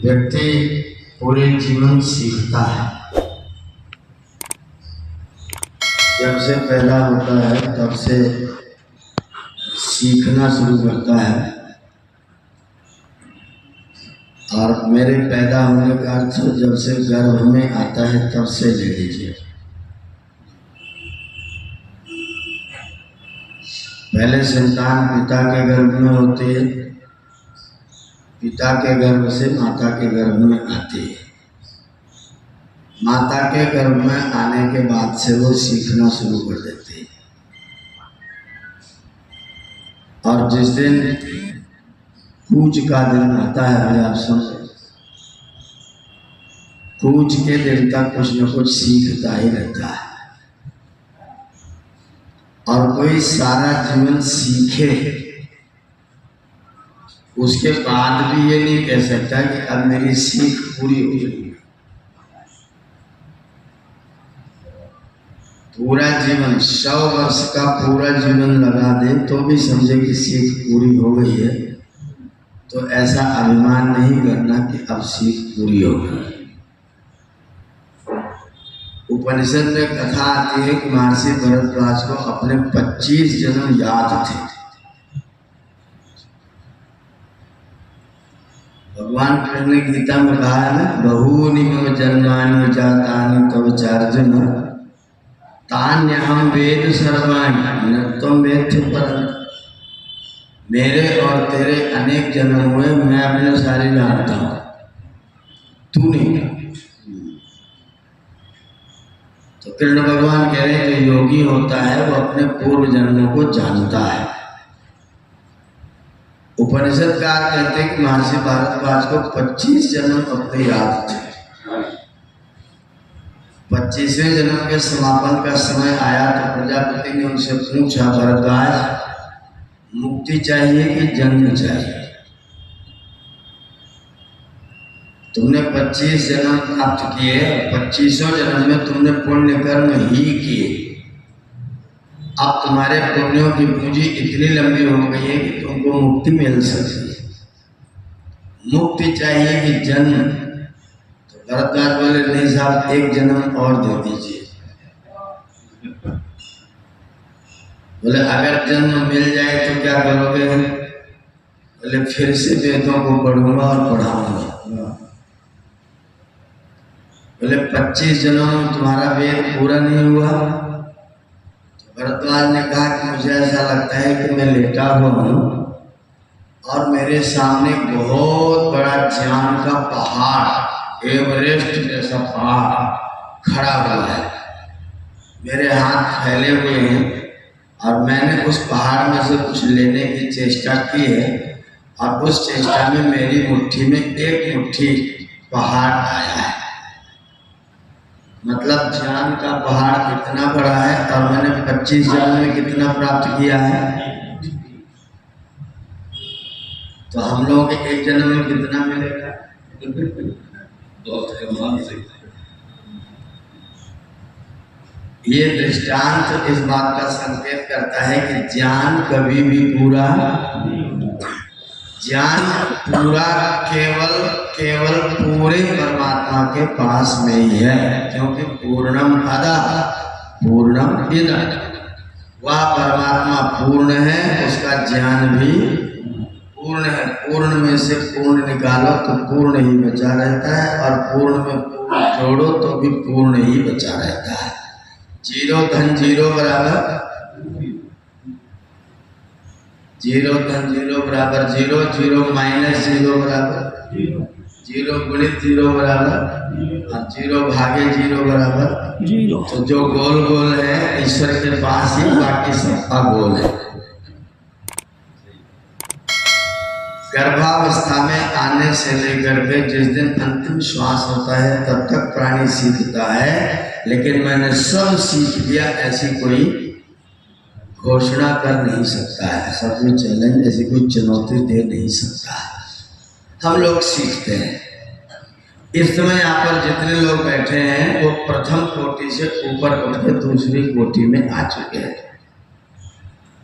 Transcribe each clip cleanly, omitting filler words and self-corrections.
व्यक्ति पूरे जीवन सीखता है। जब से पैदा होता है तब से सीखना शुरू करता है। और मेरे पैदा होने का अर्थ जब से गर्भ में आता है तब से ले लीजिए। पहले संतान पिता के गर्भ में होती है, पिता के गर्भ से माता के गर्भ में आती है। माता के गर्भ में आने के बाद से वो सीखना शुरू कर देती है। और जिस दिन कूच का दिन आता है, भाई आप समझे, कूच के दिन तक कुछ न कुछ सीखता ही रहता है। और कोई सारा जीवन सीखे उसके बाद भी ये नहीं कह सकता कि अब मेरी सीख पूरी हो गई। पूरा जीवन 100 वर्ष का पूरा जीवन लगा दे तो भी समझे कि सीख पूरी हो गई है, तो ऐसा अभिमान नहीं करना कि अब सीख पूरी हो गई। उपनिषद में कथा आती है कि महर्षि भरद्वाज को अपने 25 जन्म याद थे। भगवान कृष्ण ने गीता में कहा है ना, बहूनि मम जन्मानि जातानि तव चार्जुन तान्यहम वेद सर्वाणि न त्वं वेत्थ परन्तु। मेरे और तेरे अनेक जन्म हुए, मैं अपने सारे जानता हूँ, तू नहीं। तो कृष्ण भगवान कह रहे हैं जो योगी होता है वो अपने पूर्व जन्मों को जानता है। उपनिषदकार कहते हैं कि महर्षि भारद्वाज को 25 जन्म अपने याद थे। 25वें जन्म के समापन का समय आया तो प्रजापति ने उनसे पूछा, भरद्वाज मुक्ति चाहिए कि जन्म चाहिए? तुमने 25 जन्म प्राप्त किए, 25वें जन्म में तुमने पुण्य कर्म ही किए। अब तुम्हारे पुण्यों की पूंजी इतनी लंबी हो गई है कि तुमको मुक्ति मिल सकती है। मुक्ति चाहिए कि जन्म? तो भरद्वाज बोले, नहीं साहब, एक जन्म और दे दीजिए। बोले, अगर जन्म मिल जाए तो क्या करोगे? बोले, फिर से वेदों को पढ़ूंगा और पढ़ाऊंगा। बोले, 25 जन्म में तुम्हारा वेद पूरा नहीं हुआ? भरद्वाज ने कहा कि मुझे ऐसा लगता है कि मैं लेटा हुआ हूँ और मेरे सामने बहुत बड़ा ज्ञान का पहाड़, एवरेस्ट जैसा पहाड़ खड़ा हुआ है। मेरे हाथ फैले हुए हैं और मैंने उस पहाड़ में से कुछ लेने की चेष्टा की है और उस चेष्टा में मेरी मुट्ठी में एक मुट्ठी पहाड़ आया है। मतलब ज्ञान का पहाड़ कितना बड़ा है और मैंने 25 जन्म में कितना प्राप्त किया है। तो हम लोगों के एक जन्म में कितना मिलेगा? ये दृष्टांत इस बात का संकेत करता है कि ज्ञान कभी भी पूरा, ज्ञान पूरा केवल पूरे परमात्मा के पास में ही है, क्योंकि पूर्णम अदा पूर्णम इदं। वह परमात्मा पूर्ण है, उसका ज्ञान भी पूर्ण है। पूर्ण में से पूर्ण निकालो तो पूर्ण ही बचा रहता है और पूर्ण में पूर्ण जोड़ो तो भी पूर्ण ही बचा रहता है। 0 धन 0 बराबर 0 धन 0 बराबर 0, 0 माइनस 0 बराबर 0 गुणित 0 बराबर और 0 भागे 0 बराबर 0। तो जो गोल गोल है ईश्वर के पास ही, बाकी सब अगोल है। गर्भावस्था में आने से लेकर के जिस दिन अंतिम श्वास होता है तब तक प्राणी सीखता है, लेकिन मैंने सब सीख लिया ऐसी कोई घोषणा कर नहीं सकता है। ऐसा कोई चैलेंज, ऐसी कोई चुनौती दे नहीं सकता है। हम लोग सीखते हैं। इस समय यहाँ पर जितने लोग बैठे हैं वो प्रथम कोटि से ऊपर उठ के दूसरी कोटि में आ चुके हैं।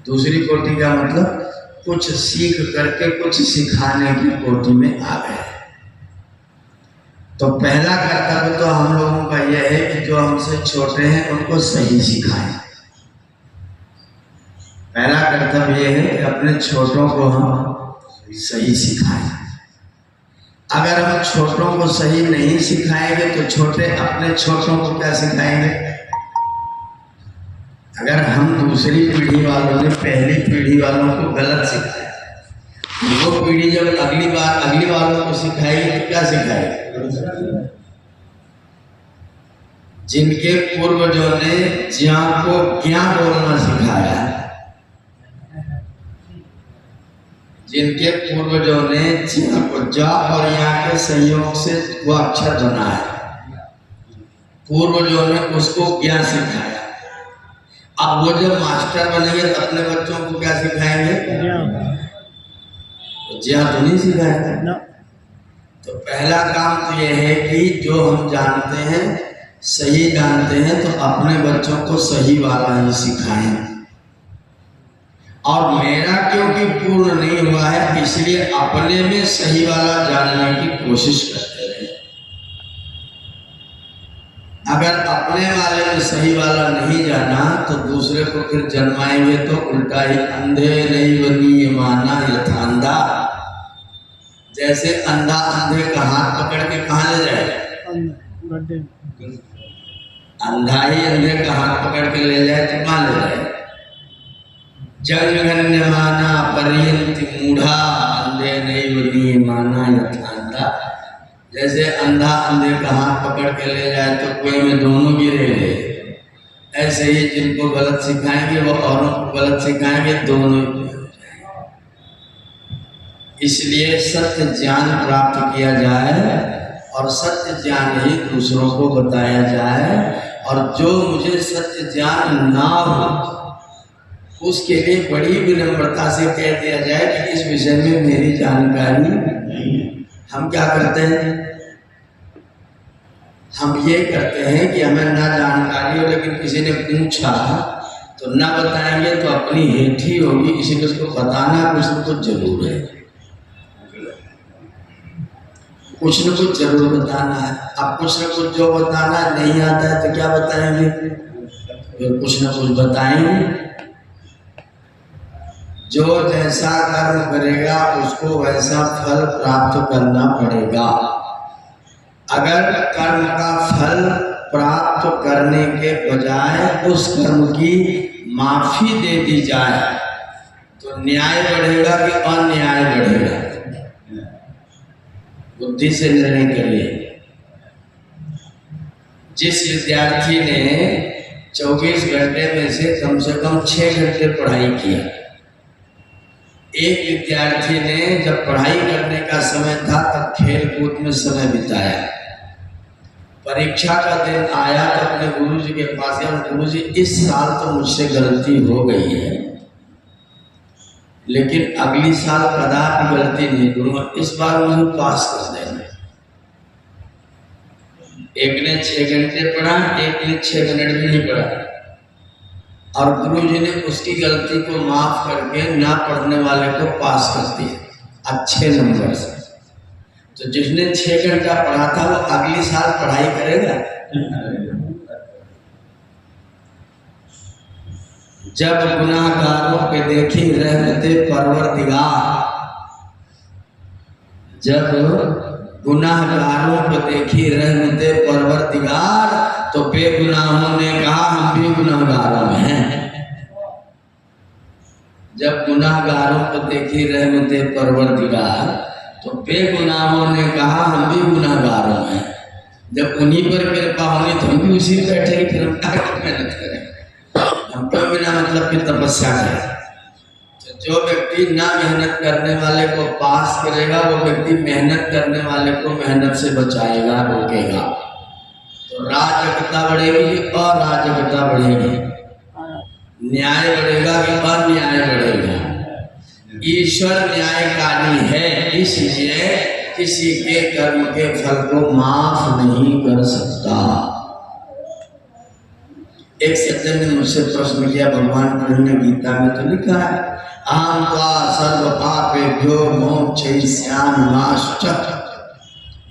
दूसरी कोटि का मतलब कुछ सीख करके कुछ सिखाने की कोटि में आ गए। तो पहला कर्तव्य तो हम लोगों का यह है कि जो हमसे छोटे हैं उनको सही सिखाएं। पहला कर्तव्य यह है कि अपने छोटों को हम सही सिखाएं। अगर हम छोटों को सही नहीं सिखाएंगे तो छोटे अपने छोटों को क्या सिखाएंगे? अगर हम दूसरी पीढ़ी वालों ने पहली पीढ़ी वालों को गलत सिखाया, वो पीढ़ी जब अगली वालों को सिखाएगी तो क्या सिखाएगी? जिनके पूर्वजों ने ज्ञा को ज्ञा बोलना सिखाया, जिनके पूर्वजों ने ज्ञा को जा और यहाँ के संयोग से वो अक्षर बनाया, पूर्वजों ने उसको ज्ञा सिखाया। अब वो जब मास्टर बनेंगे तो अपने बच्चों को क्या सिखाएंगे? ज्ञा तो नहीं सिखाएंगे। तो पहला काम तो यह है कि जो हम जानते हैं सही जानते हैं तो अपने बच्चों को सही वाला ही सिखाएं। और मेरा क्योंकि पूर्ण नहीं हुआ है इसलिए अपने में सही वाला जानने की कोशिश करते रहे। अगर अपने वाले में सही वाला नहीं जाना तो दूसरे को फिर जन्माएंगे तो उल्टा ही। अंधे नहीं बनी माना यथांधा, जैसे अंधा अंधे का हाथ पकड़ के कहाँ ले जाए? अंधा ही अंधे का हाथ पकड़ के ले जाए तो कहाँ ले जाए? जगन्य माना पर्यंत मूढ़ा, अंधे नहीं बनी माना यथांधा। जैसे अंधा अंधे का हाथ पकड़ के ले जाए तो कुएं में दोनों गिरेंगे, ऐसे ही जिनको गलत सिखाएंगे वो औरों को गलत सिखाएंगे, दोनों। इसलिए सत्य ज्ञान प्राप्त किया जाए और सत्य ज्ञान ही दूसरों को बताया जाए। और जो मुझे सत्य ज्ञान ना हो उसके लिए बड़ी विनम्रता से कह दिया जाए कि इस विषय में मेरी जानकारी नहीं है। हम क्या करते हैं? हम ये करते हैं कि हमें ना जानकारी हो, लेकिन किसी ने पूछा तो ना बताएंगे तो अपनी हेठी होगी, इसलिए उसको बताना कुछ न कुछ जरूर है, कुछ न कुछ जरूर बताना है। अब कुछ न कुछ जो बताना नहीं आता है तो क्या बताएंगे? फिर कुछ न कुछ बताएंगे। जो जैसा कर्म करेगा उसको वैसा फल प्राप्त करना पड़ेगा। अगर कर्म का फल प्राप्त करने के बजाय उस कर्म की माफी दे दी जाए तो न्याय बढ़ेगा कि अन्याय बढ़ेगा? बुद्धि से निर्णय करिए। जिस विद्यार्थी ने 24 घंटे में से कम 6 घंटे पढ़ाई किया, एक विद्यार्थी ने जब पढ़ाई करने का समय था तब खेल कूद में समय बिताया, परीक्षा का दिन आया तो अपने गुरुजी के पास गया, गुरुजी इस साल तो मुझसे गलती हो गई है लेकिन अगली साल कदापि गलती नहीं करूंगा, इस बार मुझे पास कर देना। एक ने 6 घंटे पढ़ा, एक ने 6 मिनट भी नहीं पढ़ा, और गुरुजी ने उसकी गलती को माफ करके ना पढ़ने वाले को पास कर दिया अच्छे नंबर से। तो जिसने 6 घंटा पढ़ा था वो अगली साल पढ़ाई करेगा? जब गुनाहगारों पे देखी रहमते परवरदिगार, जब गुनाहगारों पे देखी रहमते परवरदिगार तो बेगुनाहों ने कहा हम भी गुनाहगारों में हैं। जब गुनाहगारों को देखी रहमते परवरदिगार तो बेगुनाहों ने कहा हम भी गुनाहगारों में हैं। जब उन्हीं पर कृपा होगी तो हम भी उसी में बैठेंगे, फिर हम क्या मेहनत करें? हम क्यों बिना मतलब की तपस्या करें? तो जो व्यक्ति ना मेहनत करने वाले को पास करेगा वो व्यक्ति मेहनत करने वाले को मेहनत से बचाएगा, रोकेगा। तो राजकता बढ़ेगी कि अराजकता बढ़ेगी? न्याय बढ़ेगा कि अन्याय बढ़ेगा? ईश्वर न्यायकारी है, इसलिए किसी के कर्म के फल को माफ नहीं कर सकता। एक सज्जन ने मुझसे प्रश्न किया, भगवान कृष्ण ने गीता में तो लिखा है अहं त्वा सर्व पापेभ्यो मोक्षयिष्यामि मा शुचः,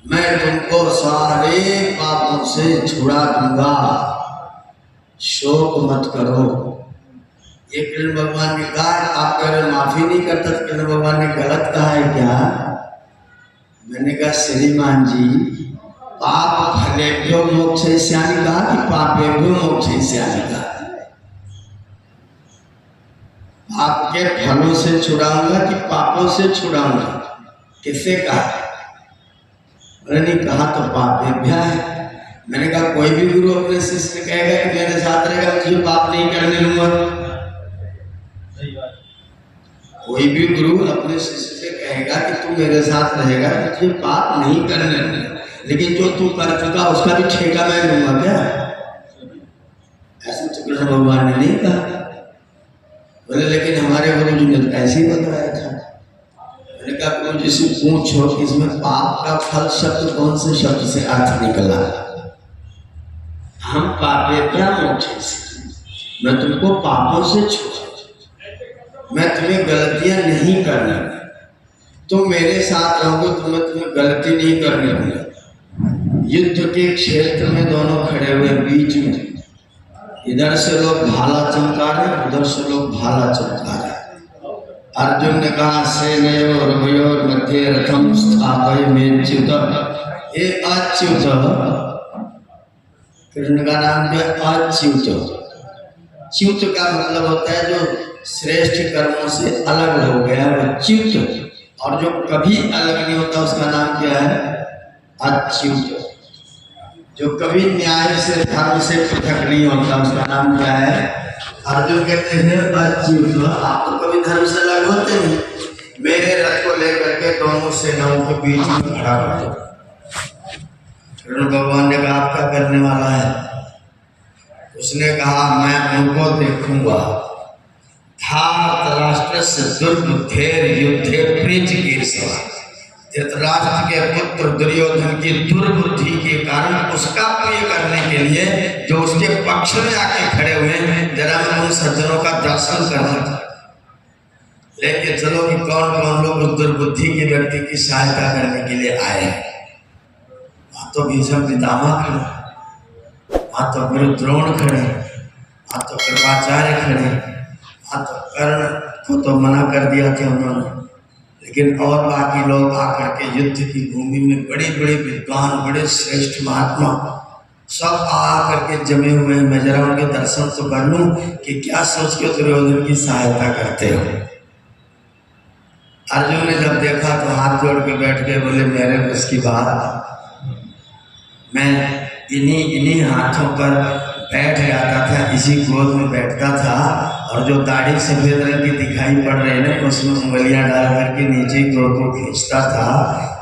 मैं तुमको सारे पापों से छुड़ा दूंगा, शोक मत करो। ये कृष्ण भगवान ने कहा, आप कह रहे माफी नहीं करता, तो कृष्ण भगवान ने गलत कहा है क्या? मैंने कहा श्रीमान जी, पाप फलेभ्यो मोक्षयिष्यामि कहा कि पापेभ्यो मोक्षयिष्यामि कहा? आपके फलों से छुड़ाऊंगा कि पापों से छुड़ाऊंगा? किससे कहा? मैंने कहा तो पापेभ्य है। मैंने कहा कोई भी गुरु अपने शिष्य से कहेगा कि मेरे साथ रहेगा मुझे पाप नहीं करने दूंगा। कोई भी गुरु अपने शिष्य से कहेगा कि तू मेरे साथ रहेगा तुझे पाप नहीं करने दूंगा, लेकिन जो तू कर चुका उसका भी ठेका मैं लूंगा क्या? ऐसे तो कृष्ण भगवान ने नहीं कहा। बोले लेकिन हमारे गुरु जी ने ऐसे ही बताया था। मैंने कहा गुरु जी से पूछो कि इसमें पाप का फल शब्द कौन से शब्द से अर्थ निकला? हम पापेभ्यो मोक्षयिष्यामि, मैं तुमको पापों से छुड़ा, मैं तुम्हें गलतियां नहीं करने, तुम मेरे साथ रहोगे तो मैं तुम्हें गलती नहीं करने दूंगा। युद्ध के क्षेत्र में दोनों खड़े हुए, बीच में इधर से लोग भाला चमका रहे, उधर से लोग भाला चमका रहे। अर्जुन ने कहा सेनयोर उभयोर मध्ये रथम स्थापयाम्यच्युत, ये अच्युत, कृष्ण का नाम जो है अच्युत। च्युत का मतलब होता है जो श्रेष्ठ कर्मों से अलग हो गया वो च्युत, और जो कभी अलग नहीं होता उसका नाम क्या है? अच्युत। जो कभी न्याय से धर्म से पृथक नहीं होता उसका नाम क्या है? अर्जुन कहते हैं अच्युत, आप तो कभी धर्म से अलग होते नहीं, मेरे रथ को लेकर के दोनों सेनाओं के बीच में खड़ा होते। कृष्ण भगवान ने कहा आप क्या करने वाला है? उसने कहा मैं उनको देखूंगा। धार्तराष्ट्र से दुर्बुद्धेर युद्धे प्रीतिकीर्षवा, धृतराष्ट्र के पुत्र दुर्योधन की दुर्बुद्धि के कारण उसका प्रिय करने के लिए जो उसके पक्ष में आके खड़े हुए हैं, जरा मैं उन सज्जनों का दर्शन करना था। लेके चलो कि कौन कौन लोग उस दुर्बुद्धि के व्यक्ति की सहायता करने के लिए आए। वहां तो भीष्म पितामह खड़े, वहां तो गुरु द्रोण खड़े, वहां तो कृपाचार्य खड़े, वहां तो कर्ण को तो मना कर दिया था उन्होंने, लेकिन और बाकी लोग आकर के युद्ध की भूमि में बड़े बड़े विद्वान, बड़े श्रेष्ठ महात्मा सब आकर के जमे हुए हैं। मैं जरा उनके दर्शन तो कर लूं कि क्या सोच के दुर्योधन की सहायता करते हो। अर्जुन ने जब देखा तो हाथ जोड़ के बैठ गए, बोले मेरे बस की बात, मैं इन्हीं हाथों पर बैठ जाता था, इसी गोद में बैठता था, और जो दाढ़ी सफेद रंग की दिखाई पड़ रही है ना उसमें उंगलियां डाल करके नीचे गोद को खींचता था,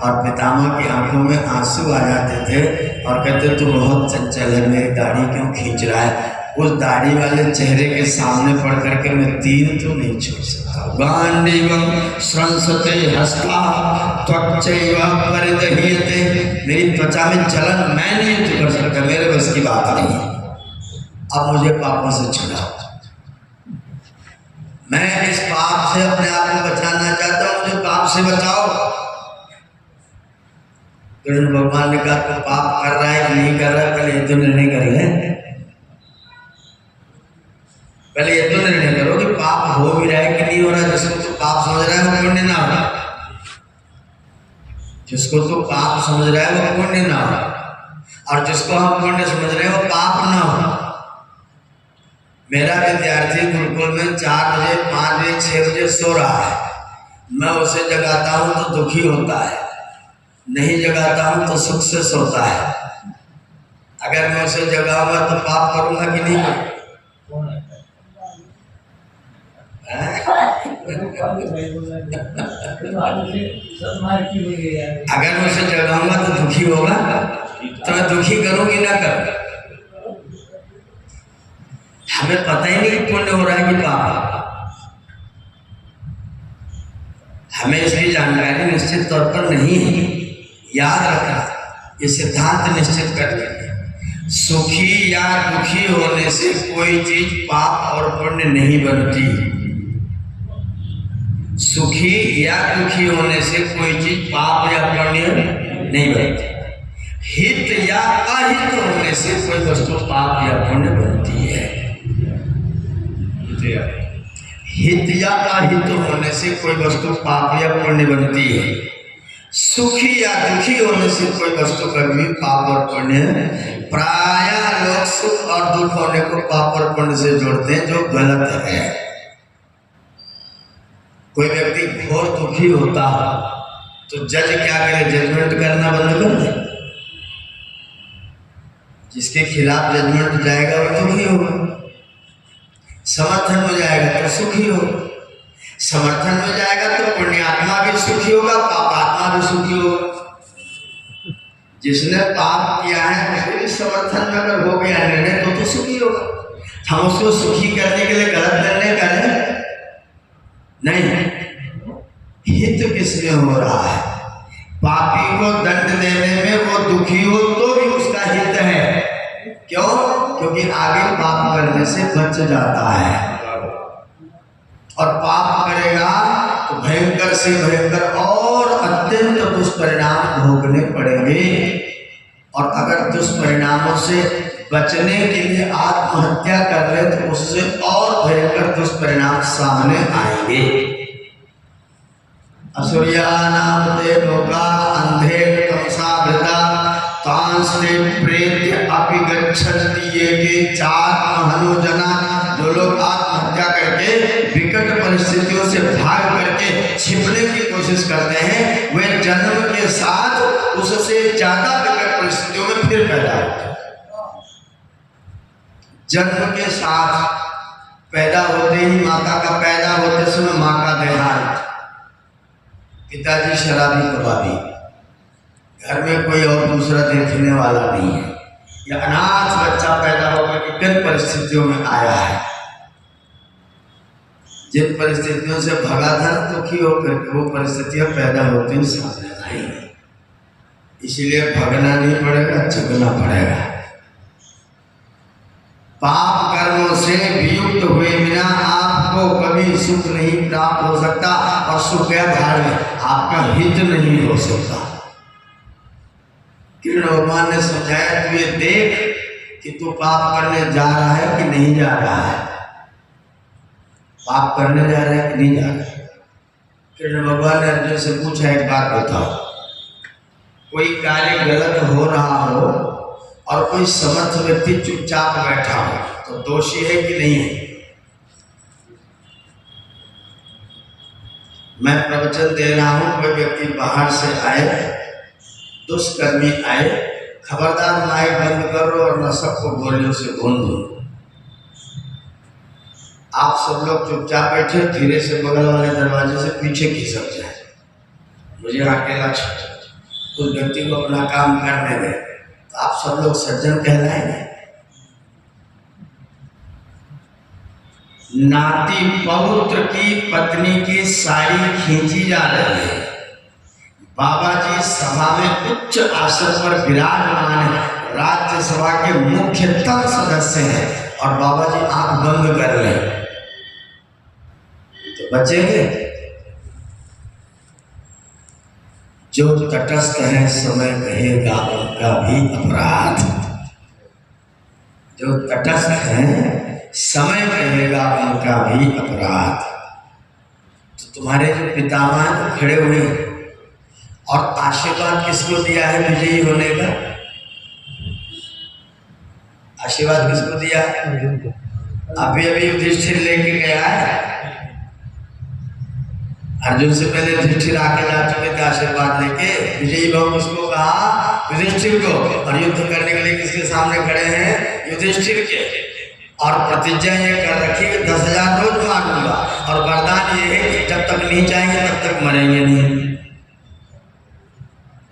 और पितामह की आंखों में आंसू आ जाते थे और कहते तू बहुत चंचल है, मेरी दाढ़ी क्यों खींच रहा है? उस दाढ़ी वाले चेहरे के सामने पड़ करके मैं तीर तो नहीं छोड़ सकता। गांडीवं स्रंसते हस्ता त्वचैव परिदह्यते, मेरी त्वचा में जलन मैं नहीं युद्ध कर सकता, मेरे बस की बात नहीं है। अब मुझे पापों से छुड़ाओ, मैं इस पाप से अपने आप को बचाना चाहता हूं, मुझे पाप से बचाओ। कृष्ण भगवान ने कहा तो पाप कर रहा है कि नहीं कर रहा है, पहले ये तो निर्णय कर ले, पहले ये तो निर्णय करो कि पाप हो भी रहा है कि नहीं हो रहा है। जिसको तो पाप समझ रहा है वो पुण्य ना हो, जिसको तो पाप समझ रहा है वो पुण्य ना हो, और जिसको हम पुण्य समझ रहे हैं वो पाप ना हो। मेरा विद्यार्थी गुरुकुल में 4 बजे 5 बजे 6 बजे सो रहा है, मैं उसे जगाता हूं तो दुखी होता है, नहीं जगाता हूं तो सुख से सोता है। अगर मैं उसे जगाऊंगा तो पाप करूंगा कि नहीं? अगर मैं उसे जगाऊंगा तो दुखी होगा, तो मैं दुखी करूंगी ना करूं? हमें पता ही नहीं पुण्य हो रहा है कि पाप, हमें इसकी जानकारी निश्चित तौर पर नहीं है। याद रखना, ये सिद्धांत निश्चित कर लेंगे, सुखी या दुखी होने से कोई चीज पाप और पुण्य नहीं बनती। सुखी या दुखी होने से कोई चीज पाप या पुण्य नहीं बनती। हित या अहित होने से कोई वस्तु पाप या पुण्य बनती है। हित या अहित होने से कोई वस्तु पाप या पुण्य बनती है। सुखी या दुखी होने से कोई वस्तु कभी पाप और पुण्य। प्रायः लोग सुख और दुख होने को पाप और पुण्य से जोड़ते हैं, जो गलत है। कोई व्यक्ति घोर दुखी होता है तो जज क्या करे? जजमेंट करना बंद कर दे। जिसके खिलाफ जजमेंट जाएगा वो दुखी होगा, समर्थन में जाएगा तो सुखी होगा। समर्थन में जाएगा तो पुण्यात्मा भी सुखी होगा, पापात्मा भी सुखी होगा। जिसने पाप किया है उसके भी समर्थन में अगर हो गया निर्णय तो सुखी होगा। हम उसको सुखी करने के लिए गलत निर्णय करें नहीं। हित किसमें हो रहा है? पापी को दंड देने में वो दुखी हो तो भी उसका हित है। क्यों? क्योंकि आगे पाप करने से बच जाता है, और पाप करेगा तो भयंकर से भयंकर और अत्यंत दुष्परिणाम भोगने पड़ेंगे। और अगर दुष्परिणामों से बचने के लिए आत्महत्या कर ले तो उससे और भयंकर दुष्परिणाम सामने आएंगे। असुर्यानाम ते लोका अंधेर तमसा वृता तांस्ते प्रेत्य अपि गच्छन्ति ये के चार महनुजना। जो लोग आत्महत्या करके विकट परिस्थितियों से भाग करके छिपने की कोशिश करते हैं, वे जन्म के साथ उससे ज्यादा विकट परिस्थितियों में फिर पैदा होते हैं। जन्म के साथ पैदा होते ही माता का पैदा होते समय माँ का देहांत, पिताजी शराबी कबाबी, घर में कोई और दूसरा देखने वाला नहीं है, या अनाथ बच्चा पैदा होकर विकट परिस्थितियों में आया है। जिन परिस्थितियों से भगा था दुखी होकर के वो परिस्थितियां पैदा होती हैं सामने आएंगी। इसीलिए भगना नहीं पड़ेगा, जगना पड़ेगा। पाप कर्मों से वियुक्त हुए बिना आपको कभी सुख नहीं प्राप्त हो सकता, और सुख के भार में आपका हित नहीं हो सकता। कृष्ण भगवान ने समझाया, तू ये देख कि तू पाप करने जा रहा है कि नहीं जा रहा है। पाप करने जा रहा है कि नहीं जा रहा है? कृष्ण भगवान ने अर्जुन से पूछा, एक बात बताओ, कोई कार्य गलत हो रहा हो और कोई समर्थ व्यक्ति चुपचाप बैठा हो तो दोषी है कि नहीं है? मैं प्रवचन दे रहा हूं, कोई व्यक्ति बाहर से आए, दुष्कर्मी आए, खबरदार माइक बंद करो और न सबको गोलियों से भून दो। आप सब लोग चुपचाप बैठे, धीरे से बगल वाले दरवाजे से पीछे खिसक जाए, मुझे अकेला छोड़, उस व्यक्ति को अपना काम करने दें, तो आप सब लोग सज्जन कहलाएंगे। नाती पौत्र की पत्नी की साड़ी खींची जा रही है, बाबा जी सभा में उच्च आसन पर विराजमान है, राज्यसभा के मुख्यतम सदस्य हैं, और बाबा जी आंख बंद कर लें तो बचेंगे? जो तटस्थ है समय कहेगा उनका भी अपराध। जो तटस्थ है समय कहेगा उनका भी अपराध। तो तुम्हारे जो पितामह हैं खड़े हुए, और आशीर्वाद किसको दिया है विजयी होने का? आशीर्वाद किसको दिया? अभी अभी युधिष्ठिर लेके गया है, अर्जुन से पहले युधिष्ठिर आके ला चुके थे आशीर्वाद लेके। विजयी भाव उसको कहा युधिष्ठिर को, और युद्ध करने के लिए किसके सामने खड़े हैं? युधिष्ठिर के। और प्रतिज्ञा ये कर रखी कि 10,000 रोज मारूंगा, और वरदान ये है कि जब तक नहीं चाहेंगे तब तक मरेंगे नहीं।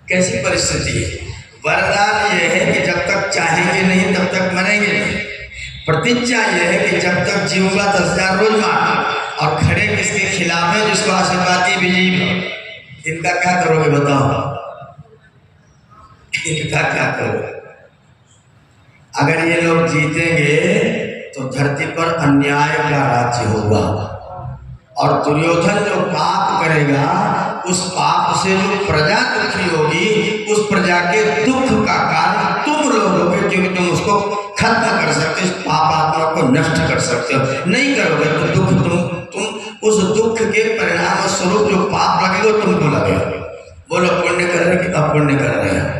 कैसी परिस्थिति है? वरदान ये है कि जब तक चाहेंगे नहीं तब तक मरेंगे नहीं। प्रतिज्ञा ये है कि जब तक जीऊंगा 10,000 रोज मारूंगा। और खड़े किसके खिलाफ है? जिसको आशीर्वाद दी विजयी भाव। इनका क्या करोगे बताओ? इनका क्या करोगे? अगर ये लोग जीतेंगे तो धरती पर अन्याय का राज्य होगा, और दुर्योधन जो पाप करेगा उस पाप से जो प्रजा दुखी होगी उस प्रजा के दुख का कारण तुम लोग होगे, क्योंकि तुम उसको खत्म कर सकते हो, इस पाप आत्मा को नष्ट कर सकते हो। नहीं करोगे तो दुख तुम उस दुख के परिणाम स्वरूप जो पाप लगेगा तुमको लगेगा। बोलो पुण्य कर रहे कि अपुण्य कर रहे हैं?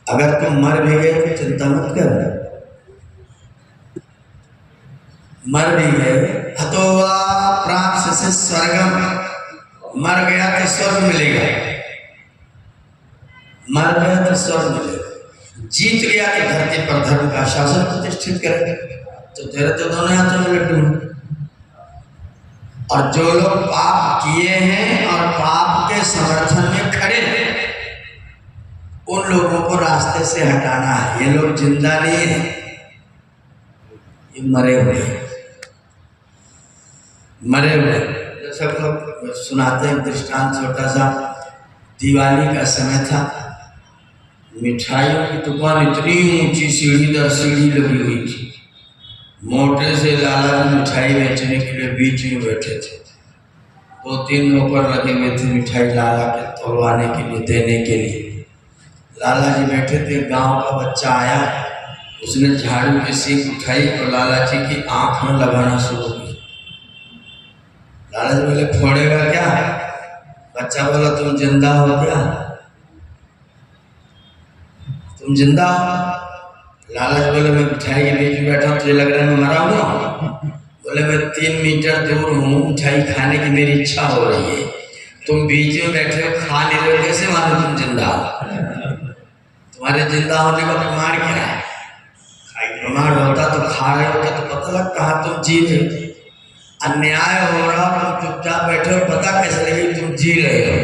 अगर तुम मर भी गए तो चिंता मत कर, मर भी गए हतोवा प्राप्त से स्वर्गम, मर गया तो स्वर्ग मिलेगा, मर गया तो स्वर्ग मिलेगा, जीत गया तो धरती पर धर्म का शासन प्रतिष्ठित करेगा। तो तेरे तो दोनों हाथों में लड्डू। और जो लोग पाप किए हैं और पाप के समर्थन में खड़े हैं उन लोगों को रास्ते से हटाना है। ये लोग जिंदा नहीं है, ये मरे हुए हैं, मरे हुए। सब लोग सुनाते हैं दृष्टांत छोटा सा। दिवाली का समय था, मिठाइयों की दुकान इतनी ऊंची सीढ़ी दर सीढ़ी लगी हुई थी। मोटे से लाला जी मिठाई बेचने के लिए बीच में बैठे थे। 2-3 नौकर लगे हुए थे मिठाई लाला के तोड़वाने के लिए, देने के लिए। लाला जी बैठे थे, गांव का बच्चा आया, उसने झाड़ू की सीख उठाई और लाला जी की आंख में लगाना शुरू किया। लाला जी बोले फोड़ेगा क्या? बच्चा बोला तुम जिंदा हो क्या? तुम जिंदा हो? लाला जी बोले मैं मिठाई के बीच में बैठा हूँ, तुझे लग रहा है मैं मरा हूँ? बोले मैं 3 मीटर दूर हूँ, मिठाई खाने की मेरी इच्छा हो रही है, तुम बीच में बैठे हो, खा नहीं रहे हो, कैसे मानो तुम जिंदा हो? तुम्हारे जिंदा होने का प्रमाण क्या है? प्रमाण होता तो खा रहे होता तो पता लगता हाँ तुम जी रहे। अन्याय हो रहा, तुम चुपचाप बैठे हो, पता कैसे लगे तुम जी रहे हो?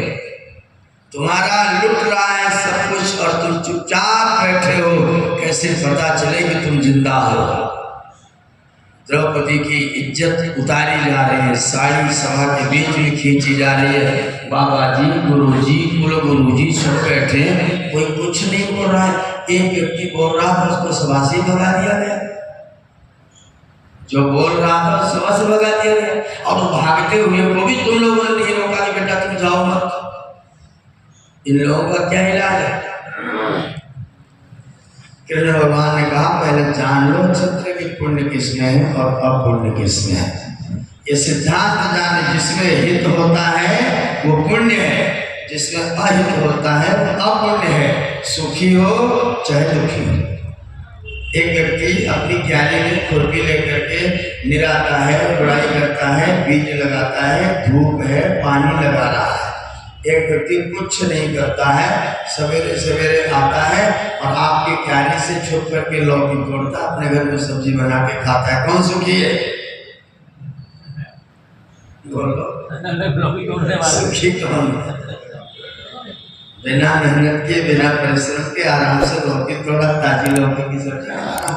तुम्हारा लुट रहा है सब कुछ और तुम चुपचाप बैठे हो, कैसे पता चले कि तुम जिंदा हो? द्रौपदी की इज्जत उतारी जा रही है, सारी सभा के बीच में खींची जा रही है। बाबा जी, गुरु जी, कुल गुरु जी सब बैठे हैं, कोई कुछ नहीं बोल रहा है। एक व्यक्ति बोल रहा था, उसको सभा से भगा दिया गया। जो बोल रहा था सभा से भगा दिया गया। और भागते हुए को भी तुम लोगों ने नहीं रोका कि बेटा तुम जाओ मत। इन लोगों का क्या इलाज है? कृष्ण भगवान ने कहा पहले जान लो क्षत्रिय की पुण्य किसमें है और अपुण्य किसमें है। ये सिद्धांत जाने, जिसमें हित होता है वो पुण्य है, जिसमें अहित होता है वो अपुण्य है। सुखी हो चाहे दुखी हो। एक व्यक्ति अपनी क्यारी में खुरपी लेकर के निराता है, गुड़ाई करता है, बीज लगाता है, धूप है, पानी लगा रहा है। एक व्यक्ति कुछ नहीं करता है, सवेरे सवेरे आता है और आपकी क्यारी से छुप करके लौकी तोड़ता, अपने घर में सब्जी बना के खाता है। कौन सुखी है? सुखी कौन? बिना मेहनत के, बिना परिश्रम के आराम से लौकी तोड़ा, ताजी लौकी की सब्जी बना रहा।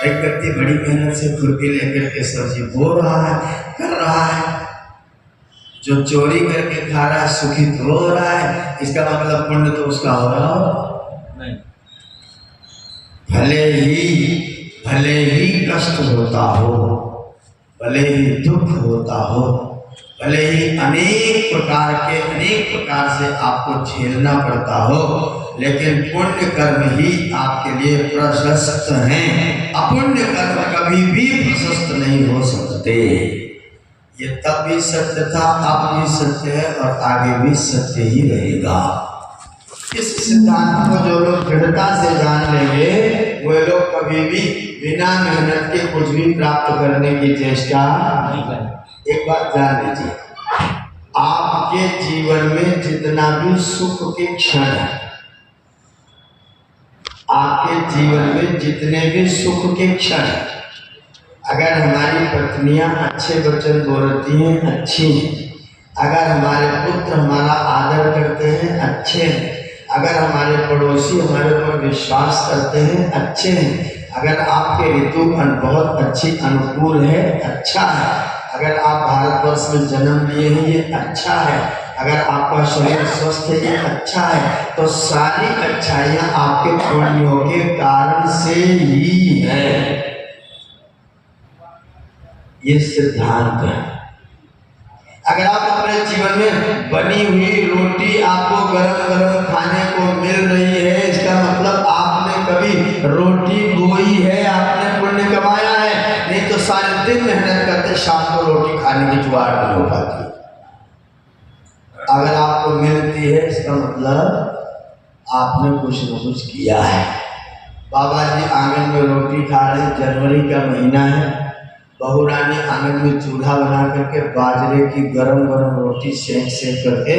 एक व्यक्ति बड़ी मेहनत से खुरपी लेकर के सब्जी बो रहा है, कर रहा है। जो चोरी करके खा रहा है सुखी तो हो रहा है, इसका मतलब पुण्य तो उसका हो रहा हो नहीं। भले ही कष्ट होता हो, भले ही दुख होता हो, भले ही अनेक प्रकार से आपको झेलना पड़ता हो, लेकिन पुण्य कर्म ही आपके लिए प्रशस्त हैं। अपुण्य कर्म कभी भी प्रशस्त नहीं हो सकते। ये तब भी सत्य था, अब भी सत्य है और आगे भी सत्य ही रहेगा। इस सिद्धांत को जो लोग दृढ़ता से जान लेंगे वे लोग कभी भी बिना मेहनत के कुछ भी प्राप्त करने की चेष्टा नहीं करें। एक बात जान लीजिए, आपके जीवन में जितना भी सुख के क्षण है, आपके जीवन में जितने भी सुख के क्षण है, अगर हमारी पत्नियां अच्छे वचन बोलती हैं, अच्छी हैं, अगर हमारे पुत्र हमारा आदर करते हैं, अच्छे हैं, अगर हमारे पड़ोसी हमारे ऊपर विश्वास करते हैं, अच्छे हैं, अगर आपके ऋतु बहुत अच्छी अनुकूल है, अच्छा है, अगर आप भारतवर्ष में जन्म लिए हैं, ये अच्छा है, अगर आपका शरीर स्वस्थ है, ये अच्छा है। तो सारी अच्छाइयाँ आपके पुण्यों के कारण से ही है। ये सिद्धांत है। अगर आप अपने जीवन में बनी हुई रोटी आपको गरम गरम खाने को मिल रही है, इसका मतलब आपने कभी रोटी बोई है, आपने पुण्य कमाया है। नहीं तो सारे दिन मेहनत करते, शाम को रोटी खाने की जुगाड़ नहीं हो पाती। अगर आपको मिलती है, इसका मतलब आपने कुछ न कुछ किया है। बाबा जी आंगन में रोटी खा रहे, जनवरी का महीना है, बहू रानी आंगन में चूल्हा बना करके बाजरे की गरम गरम रोटी सेक सेक करके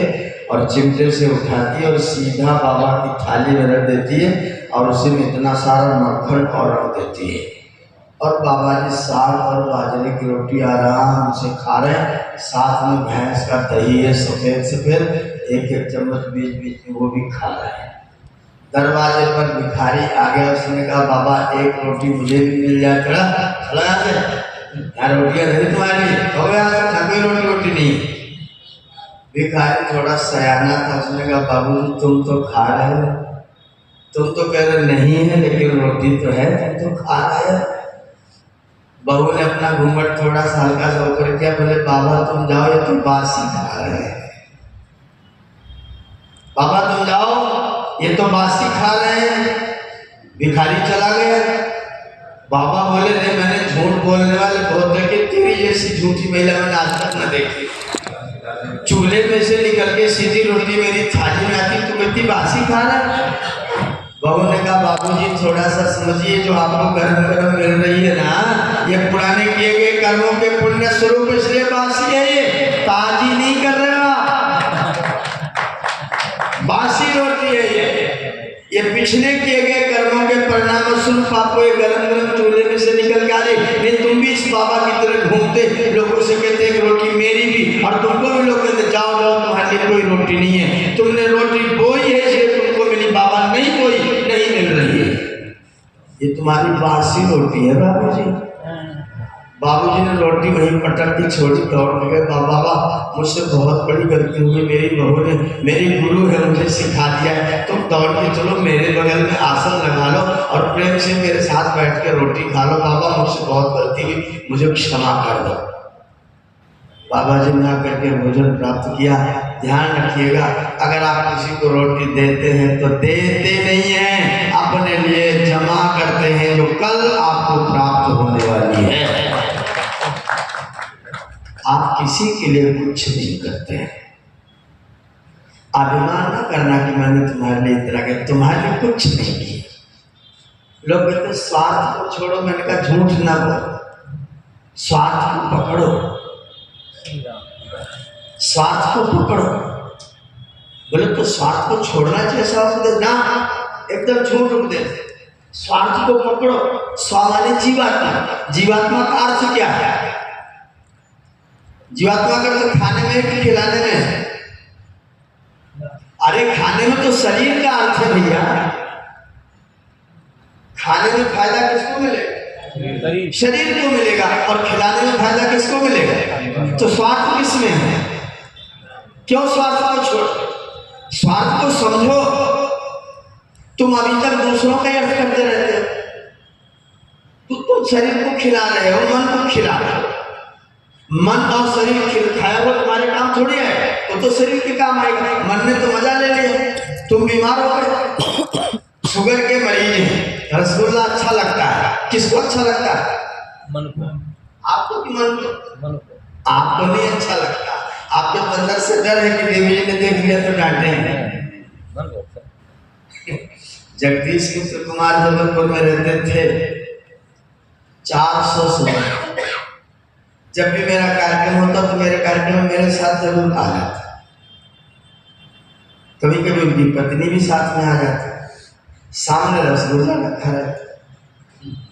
और चिमटे से उठाती है और सीधा बाबा की थाली में रख देती है और उसी में इतना सारा मक्खन और रख देती है। और बाबा जी साग और बाजरे की रोटी आराम से खा रहे हैं, साथ में भैंस का दही है सफ़ेद सफ़ेद, एक एक चम्मच बीच बीच में वो भी खा रहे हैं। दरवाजे पर भिखारी आ गया, उसने कहा बाबा एक रोटी मुझे भी मिल जाए। खड़ा यार रोटियाँ नहीं तुम्हारी, हो गया कोई रोटी नहीं। भिखारी थोड़ा सयाना था, उसने कहा बाबूजी तुम तो खा रहे हो, तुम तो कह रहे नहीं है लेकिन रोटी तो है, तुम तो खा रहे हो। बहू ने अपना घूंघट थोड़ा सा हल्का सा ऊपर किया, बोले बाबा तुम जाओ, ये तो बासी खा रहे हैं। बाबा तुम जाओ, ये तो बासी खा रहे हैं। भिखारी चला गया। बाबा बोले नहीं, मैंने झूठ बोलने वाले बहुत देखे, तेरी जैसी झूठी महिला मैंने आज तक न देखी। चूल्हे में से निकल के सीधी रोटी मेरी थाली में आती, तुम इतनी बासी खा रहा है। बहू ने कहा बाबूजी थोड़ा सा समझिए, जो आपको गरम गरम मिल रही है ना, ये पुराने किए गए कर्मों के पुण्य स्वरूप, इसलिए बासी है, ये ताजी नहीं कर रहे हो, बासी रोटी है ये पिछले किए गए कर्मों के परिणाम स्वरूप आपको ये गरम गरम चूल्हे में से निकल के आ रही। नहीं तुम भी इस बाबा की तरह घूमते, लोगों से कहते एक रोटी मेरी भी, और तुमको भी लोग कहते जाओ जाओ तुम्हारे लिए कोई रोटी नहीं है, तुमने रोटी बोई है इसलिए तुमको मिली, बाबा नहीं बोई नहीं मिल रही है, ये तुम्हारी बासी रोटी है। बाबूजी ने रोटी वहीं पटक के छोड़ी, दौड़ के गए, बाबा मुझसे बहुत बड़ी गलती हुई, मेरी बहू ने, मेरी गुरु है, मुझे सिखा दिया है, तुम दौड़ के चलो मेरे बगल में आसन लगा लो और प्रेम से मेरे साथ बैठ के रोटी खा लो, बाबा मुझसे बहुत गलती हुई, मुझे क्षमा कर दो। बाबा जी ने आकर के भोजन प्राप्त किया। ध्यान रखिएगा, अगर आप किसी को रोटी देते हैं तो देते नहीं हैं, अपने लिए जमा करते हैं जो कल आपको प्राप्त होने वाली है। आप किसी के लिए कुछ नहीं करते हैं। अभिमान न करना कि मैंने तुम्हारे लिए इतना किया, तुम्हारे लिए कुछ नहीं किया। लोग कहते स्वार्थ को छोड़ो, मैंने कहा झूठ ना बोलो, स्वार्थ को पकड़ो, स्वार्थ को पकड़ो। बोले तो स्वार्थ को छोड़ना चाहिए, स्वार्थ ना, एकदम झूठ उपदेश। स्वार्थ को पकड़ो, स्व माने जीवात्मा, जीवात्मा का अर्थ क्या है? जीवात्मा का तो खाने में कि खिलाने में? अरे खाने में तो शरीर का अर्थ है भैया, खाने में फायदा किसको मिलेगा? शरीर को मिलेगा, और खिलाने में फायदा किसको मिलेगा? तो स्वार्थ किसमें है? क्यों स्वार्थ को छोड़? स्वार्थ को समझो। तुम अभी तक दूसरों का अर्थ करते रहते हो, तुम शरीर को खिला रहे हो, मन को खिला रहे हो, मन और शरीर खाया हुआ तुम्हारे काम थोड़ी है, तो शरीर के काम आएगा। मन ने तो मजा ले लिया, तुम बीमार हो गए, शुगर के मरीज हैं, रसगुल्ला अच्छा लगता है, किसको अच्छा लगता है? मन को। आपको कि मन को? आपको नहीं अच्छा लगता, आपके अंदर से डर है कि देवी जी ने देख लिया तो डांटेंगे। जगदीश सिंह कुमार जबलपुर में रहते थे, 400 साल। जब भी मेरा कार्यक्रम होता तो मेरे कार्यक्रम में मेरे साथ जरूर आ जाता, कभी कभी उनकी पत्नी भी साथ में आ जाती। सामने रसगुल्ला रखा रहता,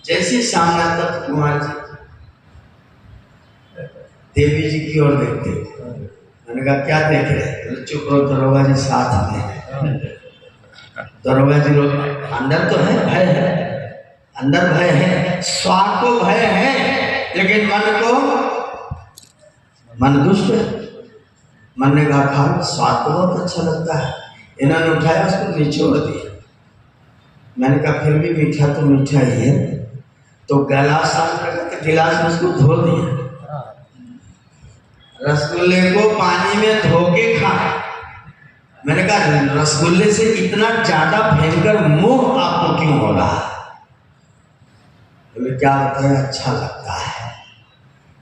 जैसे सामने आता तो कुमार जी देवी जी की ओर देखते। मैंने कहा क्या देख रहे? चुप रहो, दरोगा जी साथ में है। दरोगा जी लोग अंदर तो है, भय है, अंदर भय है, स्वार्थ को भय है, लेकिन मन को, मन दुष्ट है। मन ने कहा खा, स्वाद तो बहुत अच्छा लगता है। इन्होंने उठाया, उसको निचोड़ दिया। मैंने कहा फिर भी मीठा तो मीठा ही है, तो गिलास सामने रखा, गिलास में उसको धो दिया, रसगुल्ले को पानी में धो के खाए। मैंने कहा रसगुल्ले से इतना ज्यादा भयंकर मोह आपको क्यों हो रहा है? बोले क्या बताएं, अच्छा लगता है।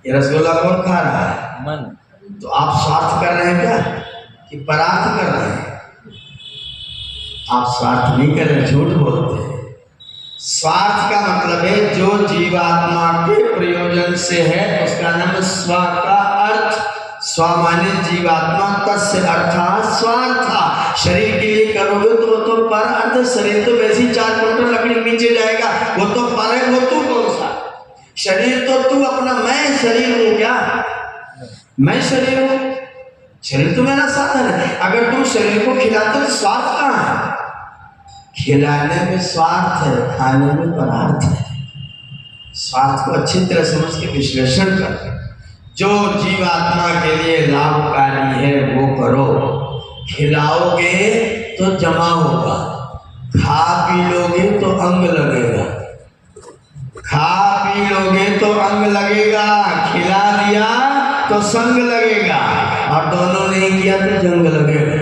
ये रसगुल्ला कौन खा रहा है? मन। तो आप स्वार्थ कर रहे हैं क्या कि परार्थ कर रहे हैं? आप स्वार्थ नहीं कर रहे, झूठ बोलते हैं। स्वार्थ का मतलब है जो जीवात्मा के प्रयोजन से है उसका नाम स्व का अर्थ। स्व माने जीवात्मा, तस्य अर्थात स्वार्थ। शरीर के लिए करोगे तो वो तो पर अर्थ। शरीर तो वैसी 4 क्विंटल लकड़ी नीचे जाएगा, वो तो पर है, वो तू कौन सा? शरीर तो तू अपना, मैं शरीर हूं क्या? मैं शरीर हूं? शरीर तो मेरा साधन है। अगर तुम शरीर को खिलाते तो स्वार्थ कहाँ है? खिलाने में स्वार्थ है, खाने में परार्थ है। स्वार्थ को अच्छी तरह समझ के विश्लेषण कर। जो जीवात्मा के लिए लाभकारी है वो करो। खिलाओगे तो जमा होगा, खा पी लोगे तो अंग लगेगा। खा पी लोगे तो अंग लगेगा, खिला दिया तो संग लगेगा, और दोनों नहीं किया तो जंग लगेगा।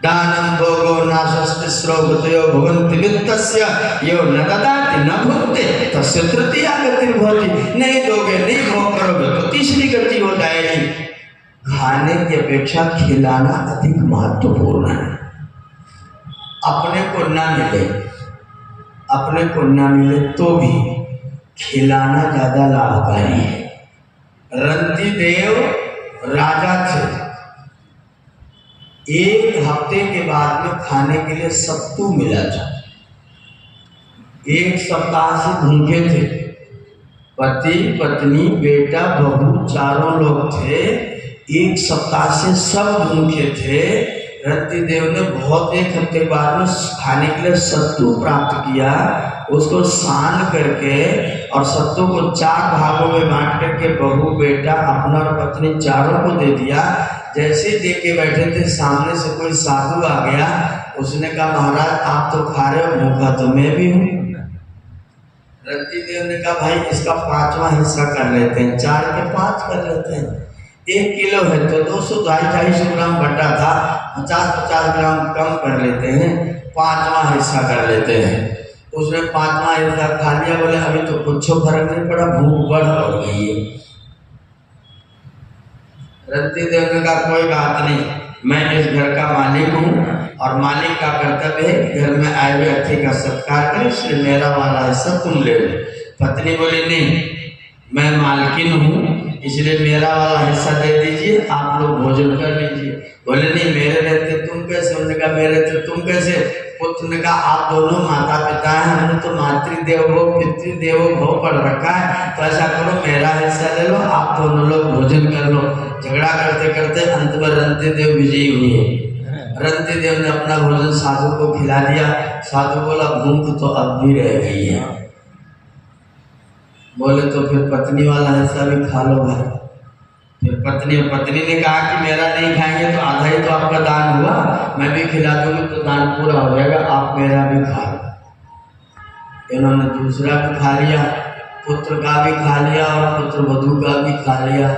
दानम भोगो नाशस्तिस्रो भूतयो भवन्ति वित्तस्य यो न ददाति न भुक्ते तस्य तृतीया गति भवति। नहीं दोगे, नहीं भोग करोगे तो तीसरी गति हो जाएगी। खाने की अपेक्षा खिलाना अधिक महत्वपूर्ण है। अपने को ना मिले, अपने को ना मिले तो भी खिलाना ज्यादा लाभकारी है। रंती देव राजा थे, 1 हफ्ते के बाद में खाने के लिए सत्तू मिला था। 1 सप्ताह से भूखे थे, पति पत्नी बेटा बहू चारों लोग थे। 1 सप्ताह से सब भूखे थे। रंती देव ने बहुत 1 हफ्ते बाद में खाने के लिए सत्तू प्राप्त किया। उसको सान करके और सत्तू को 4 भागों में बांट करके बहू बेटा अपना और पत्नी चारों को दे दिया। जैसे देख के बैठे थे, सामने से कोई साधु आ गया। उसने कहा महाराज आप तो खा रहे हो, भूखा तो मैं भी हूँ। रंती देव ने कहा भाई इसका 5वां हिस्सा कर लेते हैं। 4 के 5 कर लेते हैं। 1 किलो है तो 200-250 ग्राम घटा था, 50-50 ग्राम कम कर लेते हैं, 5वां हिस्सा कर लेते हैं। उसने 5वां हिस्सा खा लिया। बोले अभी तो कुछ फर्क नहीं पड़ा, भूख बढ़ गई है। रंती देव ने कहा कोई बात नहीं, मैं इस घर का मालिक हूँ और मालिक का कर्तव्य है कि घर में आए हुए अतिथि का सत्कार करें, इसलिए मेरा वाला हिस्सा तुम ले लो। पत्नी बोली नहीं, मैं मालकिन हूँ इसलिए मेरा वाला हिस्सा दे दीजिए, आप लोग भोजन कर लीजिए। बोले नहीं मेरे रहते तुम कैसे? उन्होंने कहा मेरे रहते तुम कैसे? पुत्र ने कहा आप दोनों माता पिता हैं, हमने तो मातृदेवो पितृदेवो भव पढ़ रखा है, तो ऐसा करो मेरा हिस्सा ले लो, आप दोनों लोग भोजन कर लो। झगड़ा करते करते अंत में रंती देव विजयी हुए। रंती देव ने अपना भोजन साधु को खिला दिया। साधु बोला भूख तो अब भी रह गई है। बोले तो फिर पत्नी वाला हिस्सा भी खा लो भाई। फिर पत्नी ने कहा कि मेरा नहीं खाएंगे तो आधा ही तो आपका दान हुआ, मैं भी खिला दूंगी तो दान पूरा हो जाएगा, आप मेरा भी खा लो। इन्होंने दूसरा भी खा लिया, पुत्र का भी खा लिया और पुत्र वधू का भी खा लिया।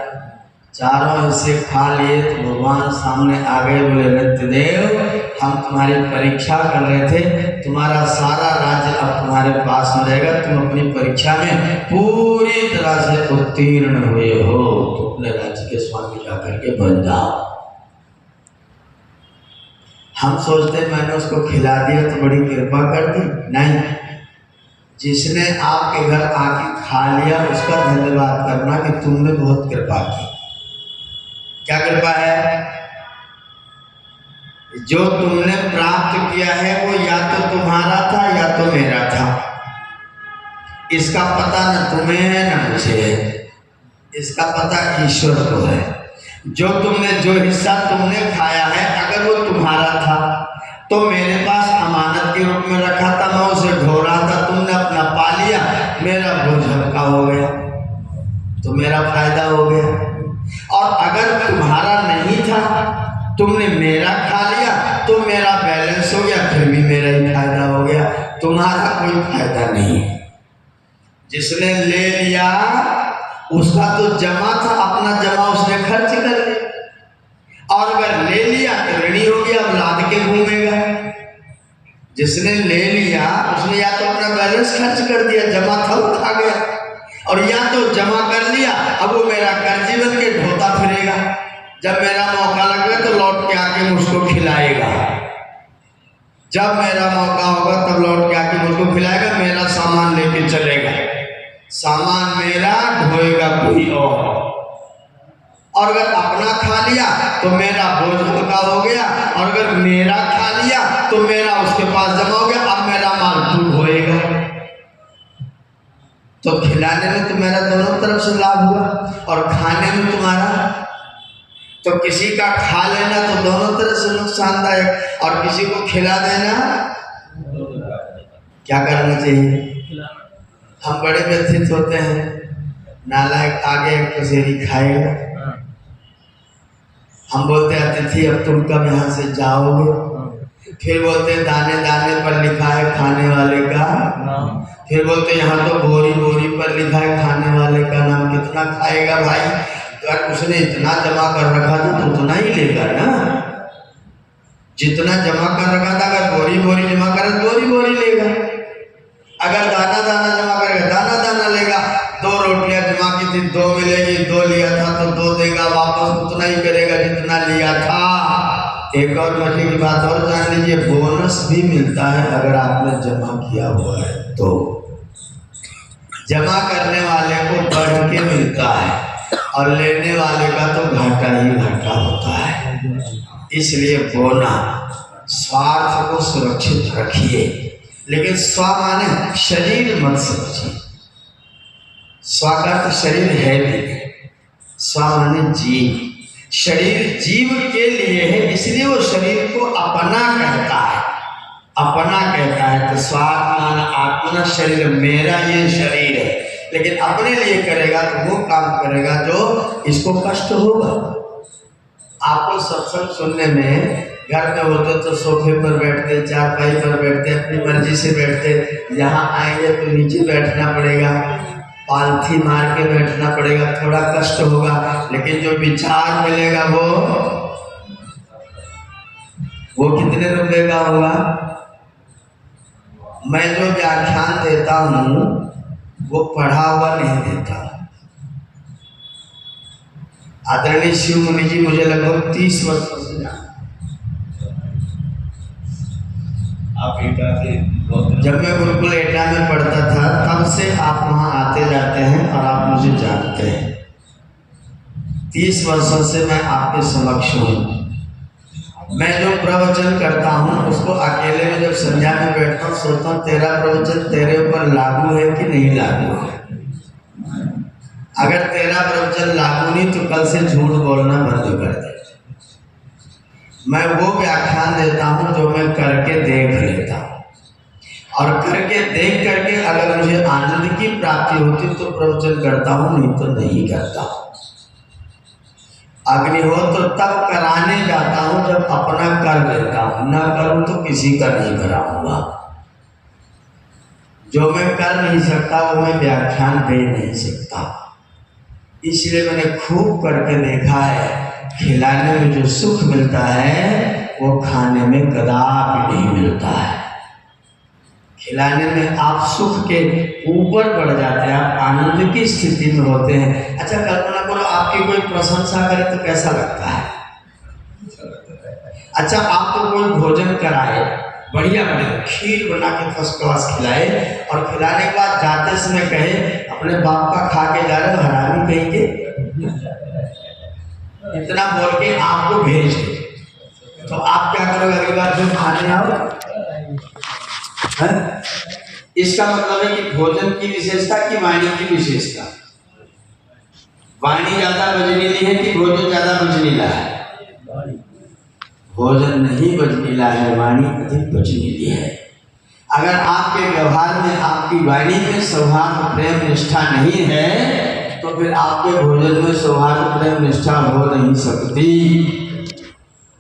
चारों हिस्से खा लिए तो भगवान सामने आ गए। बोले रंती देव हम तुम्हारी परीक्षा कर रहे थे, तुम्हारा सारा राज्य अब तुम्हारे पास में रहेगा, तुम अपनी परीक्षा में पूरी तरह से उत्तीर्ण हुए हो, तो अपने राज्य के स्वामी जाकर के बन जाओ। हम सोचते मैंने उसको खिला दिया तो बड़ी कृपा कर दी, नहीं। जिसने आपके घर आके खा लिया उसका धन्यवाद करना कि तुमने बहुत कृपा की। क्या कृपा है? जो तुमने प्राप्त किया है वो या तो तुम्हारा था या तो मेरा था। इसका पता न तुम्हें है न मुझे है, इसका पता ईश्वर को है। जो हिस्सा तुमने खाया है अगर वो तुम्हारा था तो मेरे पास अमानत के रूप में रखा था, मैं उसे ढो रहा था, तुमने अपना पा लिया, मेरा बोझ हल्का हो गया तो मेरा फायदा हो गया। और अगर तुम्हारा नहीं था, तुमने मेरा खा लिया तो मेरा बैलेंस हो गया, फिर भी मेरा ही फायदा हो गया, तुम्हारा कोई फायदा नहीं है। जिसने ले लिया उसका तो जमा था, अपना जमा उसने खर्च कर लिया। और अगर ले लिया तो ऋणी हो गया, अब लाद के घूमेगा। जिसने ले लिया उसने या तो अपना बैलेंस खर्च कर दिया, जमा था वो खा गया, और या तो जमा कर लिया, अब वो मेरा कर्जी बन के ढोता फिरेगा। जब मेरा मौका लगे तो लौट के आके मुझको खिलाएगा, जब मेरा मौका होगा तब लौट के आके मुझको खिलाएगा, मेरा सामान लेके चलेगा। सामान मेरा, ढोएगा कोई और अगर अपना खा लिया तो मेरा बोझ हल्का हो गया, और अगर मेरा खा लिया तो मेरा उसके पास जमा हो गया, अब मेरा माल तू ढोएगा। तो खिलाने में तुम्हारा दोनों तरफ से लाभ हुआ, और खाने में तुम्हारा। तो किसी का खा लेना तो दोनों तरफ से नुकसानदायक, और किसी को खिला देना क्या करना चाहिए? हम बड़े व्यथित होते हैं, नालायक आगे एक पसेरी खाएगा, हम बोलते अतिथि अब तुम कब यहाँ से जाओगे, फिर बोलते दाने दाने पर लिखा है खाने वाले का, फिर बोलते यहाँ तो बोरी बोरी पर लिखा है खाने वाले का नाम। कितना खाएगा भाई? अगर उसने इतना जमा कर रखा था तो उतना ही लेगा ना, जितना जमा कर रखा था। अगर बोरी बोरी जमा करे बोरी बोरी लेगा, अगर दाना दाना जमा करेगा दाना दाना लेगा। 2 रोटियां जमा की थी 2 मिलेगी, 2 लिया था तो 2 देगा, वापस उतना ही करेगा जितना लिया था। एक और मजे की बात और जान लीजिए, बोनस भी मिलता है अगर आपने जमा किया हुआ है तो। जमा करने वाले को बढ़ के मिलता है, और लेने वाले का तो घाटा ही घाटा होता है। इसलिए बोना, स्वार्थ को सुरक्षित रखिए, लेकिन स्व माने शरीर मत समझिए। स्व का अर्थ शरीर है भी, स्व माने जीव। शरीर जीव के लिए है, इसलिए वो शरीर को अपना कहता है, अपना कहता है। तो स्वात्मान आत्मा, शरीर मेरा ये शरीर है, लेकिन अपने लिए करेगा तो वो काम करेगा जो इसको कष्ट होगा। आपको सत्संग सुनने में घर में होते तो सोफे पर बैठते, चारपाई पर बैठते, अपनी मर्जी से बैठते। यहाँ आएंगे तो नीचे बैठना पड़ेगा, पालथी मार के बैठना पड़ेगा, थोड़ा कष्ट होगा, लेकिन जो विचार मिलेगा वो कितने रुपए का होगा? मैं जो व्याख्यान देता हूँ वो पढ़ा हुआ नहीं देता। आदरणीय शिव मुनि जी मुझे लगभग 30 वर्षों से जानते। जब मैं गुरुकुल एटा में पढ़ता था तब से आप वहाँ आते जाते हैं और आप मुझे जानते हैं। 30 वर्षों से मैं आपके समक्ष हूँ। मैं जो प्रवचन करता हूँ उसको अकेले में जब संध्या में बैठता हूँ सोचता हूँ तेरा प्रवचन तेरे ऊपर लागू है कि नहीं लागू है। अगर तेरा प्रवचन लागू नहीं तो कल से झूठ बोलना बंद कर दे। मैं वो व्याख्यान देता हूँ जो मैं करके देख लेता हूँ, और करके देख करके अगर मुझे आनंद की प्राप्ति होती तो प्रवचन करता हूँ, नहीं तो नहीं करता हूँ। अग्निहोत्र तो तब कराने जाता हूँ जब अपना कर लेता हूँ, ना करूँ तो किसी का नहीं कराऊंगा। जो मैं कर नहीं सकता वो मैं व्याख्यान दे नहीं सकता। इसलिए मैंने खूब करके देखा है, खिलाने में जो सुख मिलता है वो खाने में कदापि नहीं मिलता है। खिलाने में आप सुख के ऊपर बढ़ जाते हैं, आप आनंद की स्थिति में होते हैं। अच्छा कल्पना करो आपकी कोई प्रशंसा करे तो कैसा लगता है? अच्छा आपको कोई भोजन कराए, बढ़िया बढ़िया खीर बना के फर्स्ट क्लास खिलाए, और खिलाने के बाद जाते समय कहे अपने बाप का खा के जा रहे हो हरामी कहीं के, इतना बोल के आपको भेज दे, तो आप क्या करोगे? अगली बार जो खाने आओ है? इसका मतलब है कि भोजन की विशेषता की वाणी की विशेषता। वाणी ज्यादा बजनीली है कि भोजन ज्यादा बजनीला है? भोजन नहीं बजनीला है, वाणी अधिक बजनीली है। अगर आपके व्यवहार में, आपकी वाणी में सौहार्द प्रेम निष्ठा नहीं है तो फिर आपके भोजन में सौहार्द प्रेम निष्ठा हो नहीं सकती।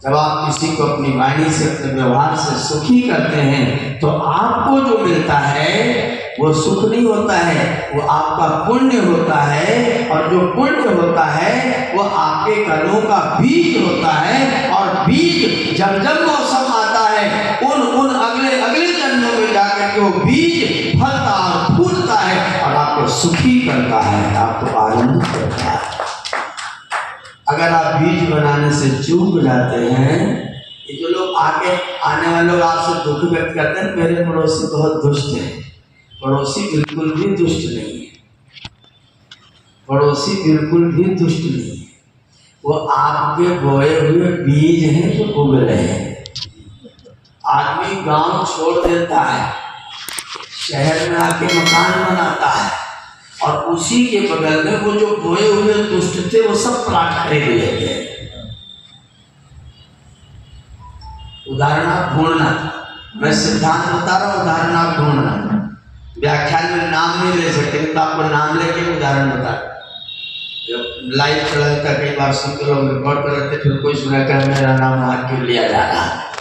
जब आप किसी को अपनी वाणी से, अपने व्यवहार से सुखी करते हैं तो आपको जो मिलता है वो सुख नहीं होता है, वो आपका पुण्य होता है। और जो पुण्य होता है वो आपके कर्मों का बीज होता है। और बीज जब जब मौसम आता है उन अगले अगले जन्मों में जाकर के वो बीज फलता और फूलता है और आपको सुखी करता है, आपको आनंद करता है। अगर आप बीज बनाने से चूक जाते हैं, ये जो लोग आगे आने वाले लोग आपसे दुख व्यक्त करते हैं, मेरे पड़ोसी बहुत दुष्ट है, पड़ोसी बिल्कुल भी दुष्ट नहीं है, पड़ोसी बिल्कुल भी दुष्ट नहीं है, वो आपके बोए हुए बीज हैं जो उग रहे हैं। आदमी गांव छोड़ देता है, शहर में आके मकान बनाता है और उसी के बगल में वो जो बोए हुए दुष्ट थे वो सब प्लाट खरीद लेते हैं। उदाहरण आप ढूंढना, मैं सिद्धांत बता रहा हूँ, उदाहरण आप ढूंढना। व्याख्यान में नाम नहीं ले सकते तो आपको नाम लेके उदाहरण बता। लाइव चला जाता, कई बार सुनते लोग रिकॉर्ड कर लेते, फिर कोई सुना कर मेरा नाम वहां क्यों लिया जा रहा है।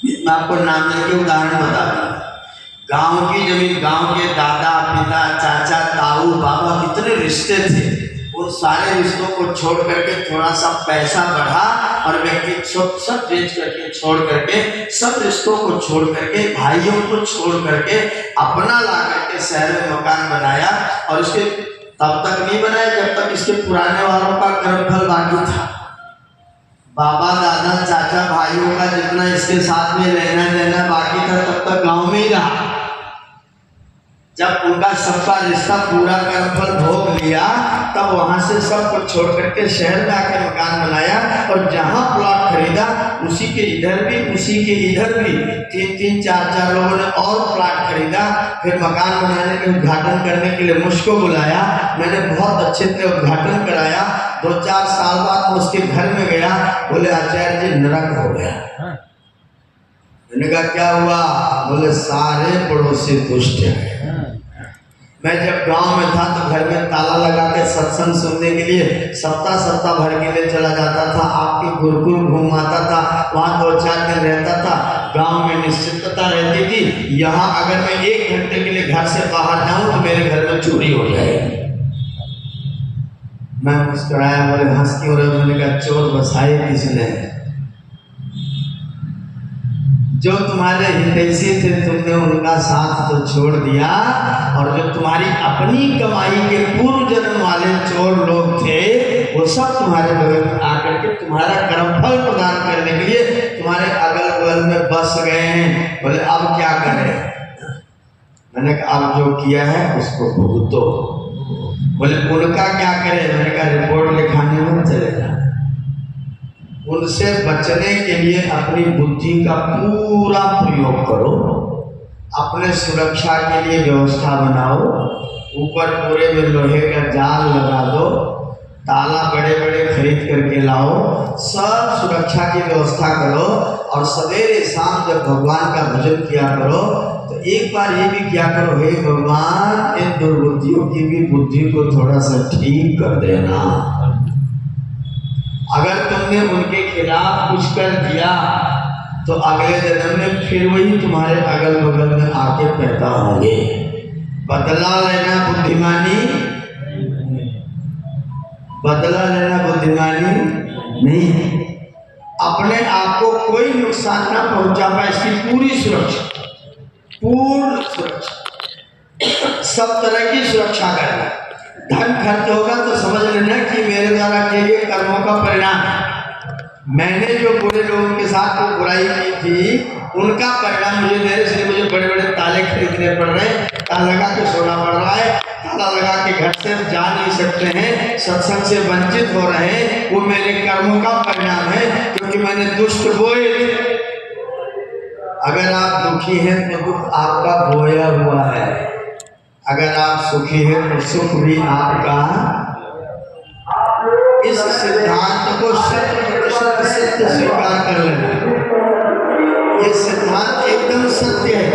मैं आपको नाम लेके उदाहरण बता दूंगा। गांव की जमीन, गांव के दादा पिता चाचा ताऊ बाबा कितने रिश्ते थे, उन सारे रिश्तों को छोड़ करके थोड़ा सा पैसा बढ़ा और व्यक्ति सब बेच करके छोड़ करके, सब रिश्तों को छोड़ करके, भाइयों को छोड़ करके अपना ला करके शहर में मकान बनाया। और इसके तब तक नहीं बनाया जब तक इसके पुराने वालों का कर्मफल बाकी था। बाबा दादा चाचा भाइयों का जितना इसके साथ में लेना देना बाकी था तब तक गांव में ही रहा। जब उनका सबका रिश्ता पूरा कर्मफल भोग लिया तब वहां से सब कुछ छोड़ करके शहर में आकर मकान बनाया। और जहां प्लॉट खरीदा उसी के इधर भी, उसी के इधर भी 3-3 4-4 लोगों ने और प्लॉट खरीदा। फिर मकान बनाने के उद्घाटन करने के लिए मुझको बुलाया, मैंने बहुत अच्छे से उद्घाटन कराया। 2-4 साल बाद मैं उसके घर में गया, बोले आचार्य जी नरक हो गया। मैंने कहा क्या हुआ? बोले सारे पड़ोसी दुष्ट हैं। मैं जब गांव में था तो घर में ताला लगा के सत्संग सुनने के लिए सप्ताह भर के लिए चला जाता था, आपकी गुरुकुल घूमाता था, वहाँ 2-4 दिन रहता था। गांव में निश्चितता रहती थी, यहाँ अगर मैं 1 घंटे के लिए घर से बाहर जाऊं तो मेरे घर में चोरी हो जाएगी। मैं मुस्कुराया, बोले हंस क्यों रहे? मैंने कहा चोर बसाए किसने? जो तुम्हारे हितैषी थे तुमने उनका साथ तो छोड़ दिया, और जो तुम्हारी अपनी कमाई के पूर्व जन्म वाले चोर लोग थे वो सब तुम्हारे बगल में आकर के तुम्हारा कर्मफल प्रदान करने के लिए तुम्हारे अगल बगल में बस गए हैं। बोले अब क्या करें? मैंने कहा अब जो किया है उसको भुगतो। बोले उनका क्या करें? मैंने कहा रिपोर्ट लिखाने में चले जाओ। उनसे बचने के लिए अपनी बुद्धि का पूरा प्रयोग करो, अपने सुरक्षा के लिए व्यवस्था बनाओ, ऊपर पूरे में लोहे का जाल लगा दो, ताला बड़े बड़े खरीद करके लाओ, सब सुरक्षा की व्यवस्था करो। और सवेरे शाम जब भगवान का भजन किया करो तो एक बार ये भी किया करो, हे भगवान इन दुर्बुद्धियों की भी बुद्धि को थोड़ा सा ठीक कर देना। अगर तुमने उनके खिलाफ कुछ कर दिया तो अगले जन्म में फिर वही तुम्हारे अगल बगल में आके पैदा होंगे। बदला लेना बुद्धिमानी, बदला लेना बुद्धिमानी नहीं है। अपने आप को कोई नुकसान ना पहुंचा पाए इसकी पूरी सुरक्षा, पूर्ण सुरक्षा, सब तरह की सुरक्षा करना। धन खर्च होगा तो समझ लेना कि मेरे द्वारा किए गए कर्मों का परिणाम है। मैंने जो बुरे लोगों के साथ वो बुराई की थी उनका परिणाम मुझे दे, इसलिए मुझे बड़े बड़े ताले खरीदने पड़ रहे हैं, ताला लगा के सोना पड़ रहा है, ताला लगा के घर से जा नहीं सकते हैं, सत्संग से वंचित हो रहे हैं। वो मेरे कर्मों का परिणाम है, क्योंकि मैंने दुष्ट बोए थे। अगर आप दुखी हैं तो दुख आपका बोया हुआ है, अगर आप सुखी हैं तो सुख भी आपका। इस सिद्धांत को 100% सत्य स्वीकार कर लेना। ये सिद्धांत एकदम सत्य है।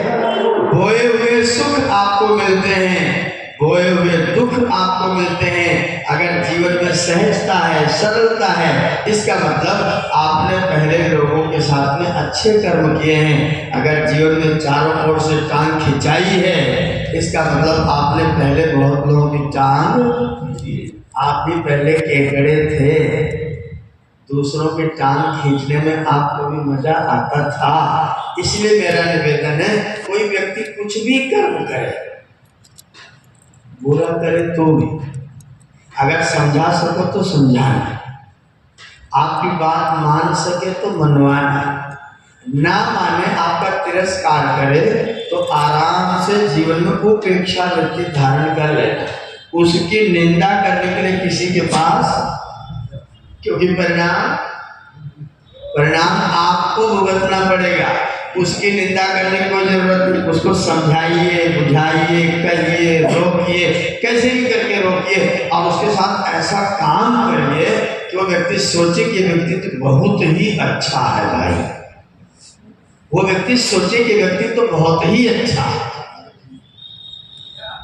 बोए हुए सुख आपको मिलते हैं, बोए हुए दुख दुख आपको मिलते हैं। अगर जीवन में सहजता है, सरलता है, इसका मतलब आपने पहले लोगों के साथ में अच्छे कर्म किए हैं। अगर जीवन में चारों ओर से टांग खिंचाई है, इसका मतलब आपने पहले बहुत लोगों की टांग, आप भी पहले केकड़े थे, दूसरों की टांग खींचने में आपको भी मजा आता था। इसलिए मेरा निवेदन है, कोई व्यक्ति कुछ भी कर्म करे, बुरा करे तो भी अगर समझा सको तो समझाना, आपकी बात मान सके तो मनवाना, ना माने आपका तिरस्कार करे तो आराम से जीवन में उपेक्षा वृत्ति धारण कर लेना। उसकी निंदा करने के लिए किसी के पास, क्योंकि परिणाम आपको भुगतना पड़ेगा। उसकी निंदा करने की कोई जरूरत नहीं, उसको समझाइए, बुझाइए, कहिए, रोकिए, कैसे भी करके रोकिए और उसके साथ ऐसा काम करिए कि वो व्यक्ति सोचे कि व्यक्ति तो बहुत ही अच्छा है भाई, वो व्यक्ति सोचे कि व्यक्ति तो बहुत ही अच्छा है।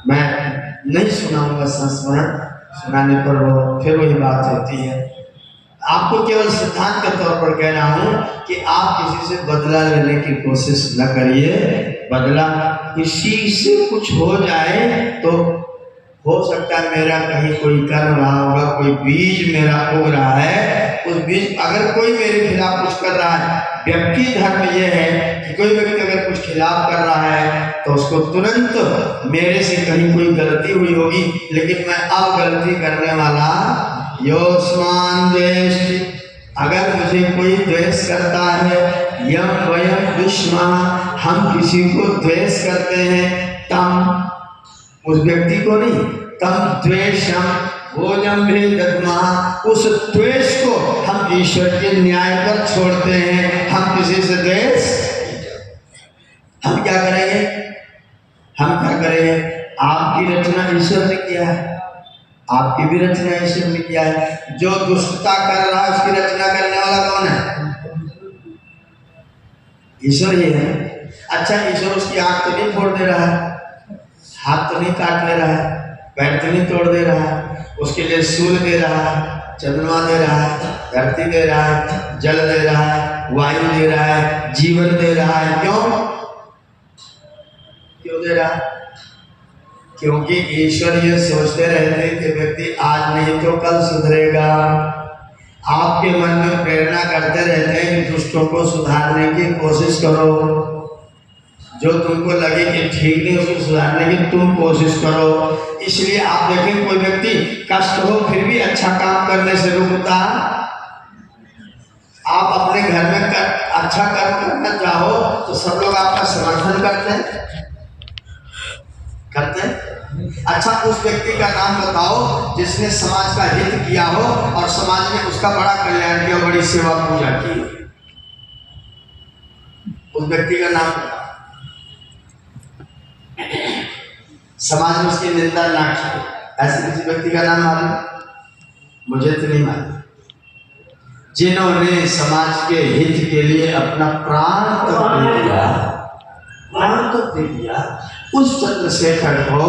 मैं नहीं सुनाऊंगा संस्मरण, सुनाने पर वो फिर वही बात होती है। आपको केवल सिद्धांत के तौर पर कह रहा हूं कि आप किसी से बदला लेने की कोशिश न करिए। बदला किसी से कुछ हो जाए तो हो सकता है मेरा कहीं कोई कर्म रहा होगा, कोई बीज मेरा उग रहा है, उस बीज अगर कोई मेरे खिलाफ कुछ कर रहा है, व्यक्ति धर्म यह है कि कोई व्यक्ति अगर कुछ खिलाफ कर रहा है तो उसको तुरंत मेरे से कहीं कोई गलती हुई होगी, लेकिन मैं अब गलती करने वाला योस्मान द्वेष, अगर मुझे कोई द्वेष करता है, यम वयम दुष्मा, हम किसी को द्वेष करते हैं, तम उस व्यक्ति को नहीं, तम द्वेषम भोजम भी दद्मा, उस द्वेष को हम ईश्वर के न्याय पर छोड़ते हैं। हम किसी से द्वेष, हम क्या करेंगे, हम क्या करेंगे? आपकी रचना ईश्वर ने किया है, आपकी भी रचना ईश्वर ने किया है। जो दुष्टता कर रहा है उसकी रचना करने वाला कौन है? ईश्वर ही है। अच्छा, ईश्वर उसकी आंख तो नहीं फोड़ दे रहा है, हाथ तो नहीं काट ले रहा है, पैर तो नहीं तोड़ दे रहा है, उसके लिए सूर्य दे रहा है, चंद्रमा दे रहा है, धरती दे रहा है, जल दे रहा है, वायु दे रहा है, जीवन दे रहा है। क्यों दे रहा है? क्योंकि ईश्वर ये सोचते रहते हैं कि व्यक्ति आज नहीं तो कल सुधरेगा। आपके मन में प्रेरणा करते रहते हैं कि दुष्टों को सुधारने की कोशिश करो, जो तुमको लगे कि ठीक नहीं उसको सुधारने की तुम कोशिश करो। इसलिए आप देखें, कोई व्यक्ति कष्ट हो फिर भी अच्छा काम करने से रुकता। आप अपने घर में अच्छा कर्म करना चाहो तो सब लोग आपका समर्थन करते हैं। अच्छा, उस व्यक्ति का नाम बताओ जिसने समाज का हित किया हो और समाज में उसका बड़ा कल्याण किया, बड़ी सेवा पूजा की, उस व्यक्ति का नाम बताओ। समाज में उसकी निंदा ना की, ऐसे किसी व्यक्ति का नाम मालूम? मुझे तो नहीं मालूम। जिन्होंने समाज के हित के लिए अपना प्राण तक दे दिया, प्राण तक दे दिया, उस चंद्रशेखर को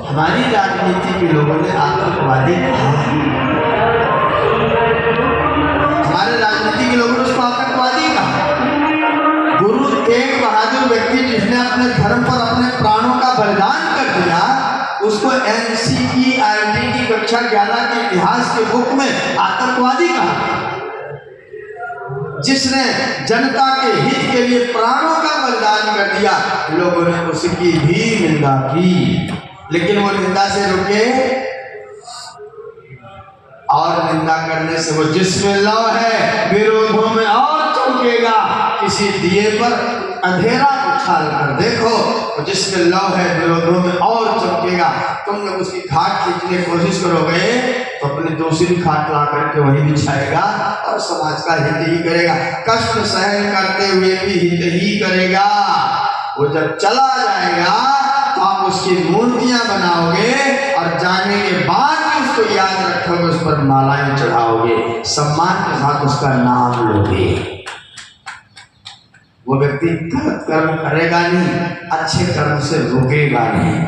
हमारी राजनीति के लोगों ने आतंकवादी कहा। हमारे राजनीति के लोगों ने उसको आतंकवादी कहा। गुरु तेग बहादुर व्यक्ति जिसने अपने धर्म पर अपने प्राणों का बलिदान कर दिया, उसको NCERT की कक्षा 11 के इतिहास के बुक में आतंकवादी कहा। जिसने जनता के हित के लिए प्राणों का बलिदान कर दिया, लोगों ने उसकी भी निंदा की, लेकिन वो निंदा से रुके और निंदा करने से वो, जिसमें लव है विरोधों में और चमकेगा, किसी दिए पर अंधेरा उछाल कर देखो, तो जिसमें लव है विरोधों में और चमकेगा। तुम लोग उसकी खाट खींचने की कोशिश करोगे तो अपनी दूसरी खाट ला करके वही बिछाएगा और समाज का हित ही करेगा, कष्ट सहन करते हुए भी हित ही करेगा। वो जब चला जाएगा तो आप उसकी मूर्तियां बनाओगे और जाने के बाद भी उसको याद रखोगे, उस पर मालाएं चढ़ाओगे, सम्मान के साथ उसका नाम लोगे। वो व्यक्ति गलत कर्म करेगा नहीं, अच्छे कर्म से रुकेगा नहीं।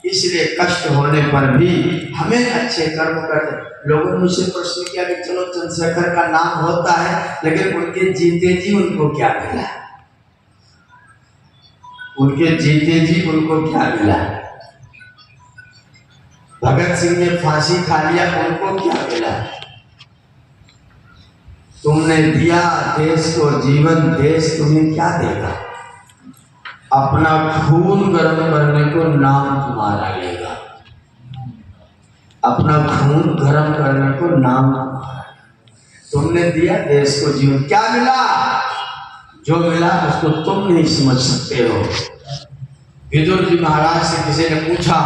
इसलिए कष्ट होने पर भी हमें अच्छे कर्म करते। लोगों ने मुझसे प्रश्न किया कि चलो चंद्रशेखर का नाम होता है, लेकिन उनके जीते जी उनको क्या मिला? उनके जीते जी उनको क्या मिला? भगत सिंह ने फांसी खा लिया, उनको क्या मिला? तुमने दिया देश को जीवन, देश तुम्हें क्या देगा? अपना खून गर्म करने को नाम तुम्हारा लेगा। अपना खून गर्म करने को नाम तुम्हारा। तुमने दिया देश को जीवन, क्या मिला? जो मिला उसको तुम नहीं समझ सकते हो। विदुर जी महाराज से किसी ने पूछा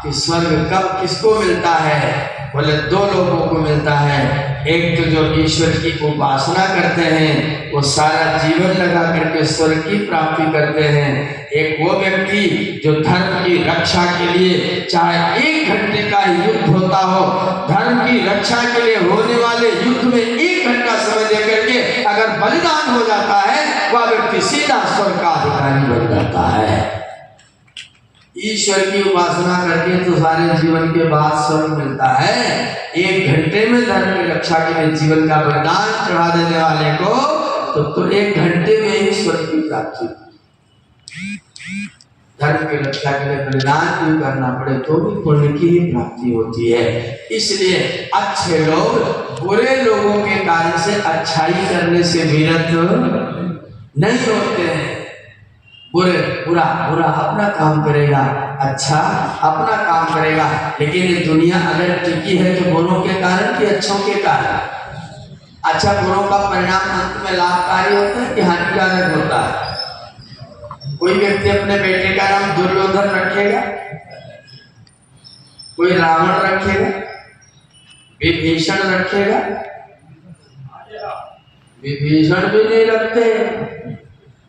कि स्वर्ग कब किसको मिलता है? बोले दो लोगों को मिलता है। एक तो जो ईश्वर की उपासना करते हैं, वो सारा जीवन लगा करके स्वर्ग की प्राप्ति करते हैं। एक वो व्यक्ति जो धर्म की रक्षा के लिए चाहे 1 घंटे का युद्ध होता हो, धर्म की रक्षा के लिए होने वाले युद्ध में 1 घंटा समय देकर के अगर बलिदान हो जाता है, वह व्यक्ति सीधा स्वर्ग का अधिकारी बन जाता है। ईश्वर की उपासना करके तो सारे जीवन के बाद स्वर्ग मिलता है। 1 घंटे में धर्म की रक्षा के लिए जीवन का बलिदान चढ़ा देने वाले को तो 1 घंटे में ही स्वर्ग की प्राप्ति। धर्म की रक्षा के लिए बलिदान भी करना पड़े तो भी पुण्य की ही प्राप्ति होती है। इसलिए अच्छे लोग बुरे लोगों के कार्य से अच्छाई करने से विरत नहीं होते हैं। बुरा अपना काम करेगा, अच्छा अपना काम करेगा। लेकिन ये दुनिया अगर टिकी है तो बुरों के कारण कि अच्छों के कारण? अच्छा, बुरों का परिणाम अंत में लाभकारी होता है कि हानिकारक होता है? कोई व्यक्ति अपने बेटे का नाम दुर्योधन रखेगा, कोई रावण रखेगा, विभीषण रखेगा? विभीषण भी नहीं रखते।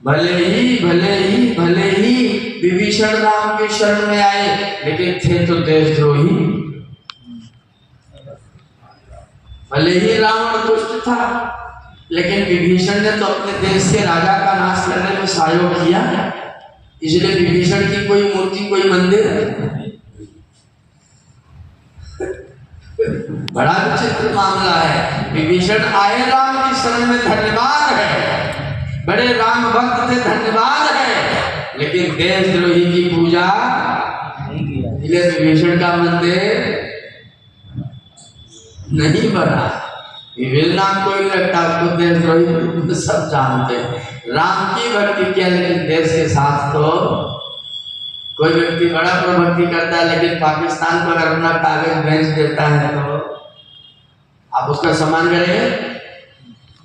भले ही विभीषण राम के शरण में आए, लेकिन थे तो देशद्रोही। भले ही रावण दुष्ट था, लेकिन विभीषण ने तो अपने देश के राजा का नाश करने में सहयोग किया। इसलिए विभीषण की कोई मूर्ति, कोई मंदिर बड़ा विचित्र मामला है। विभीषण आए राम की शरण में, धन्यवाद है, बड़े राम भक्त थे, धन्यवाद है, लेकिन देशद्रोही की पूजा विभीषण का मंदिर नहीं बना। विभीषण नाम कोई लगता, उसको देशद्रोही सब जानते हैं। राम की भक्ति किया, लेकिन देश के साथ तो कोई व्यक्ति बड़ा प्रभक्ति करता है, लेकिन पाकिस्तान को अगर अपना कागज बेच देता है तो आप उसका सम्मान करेंगे?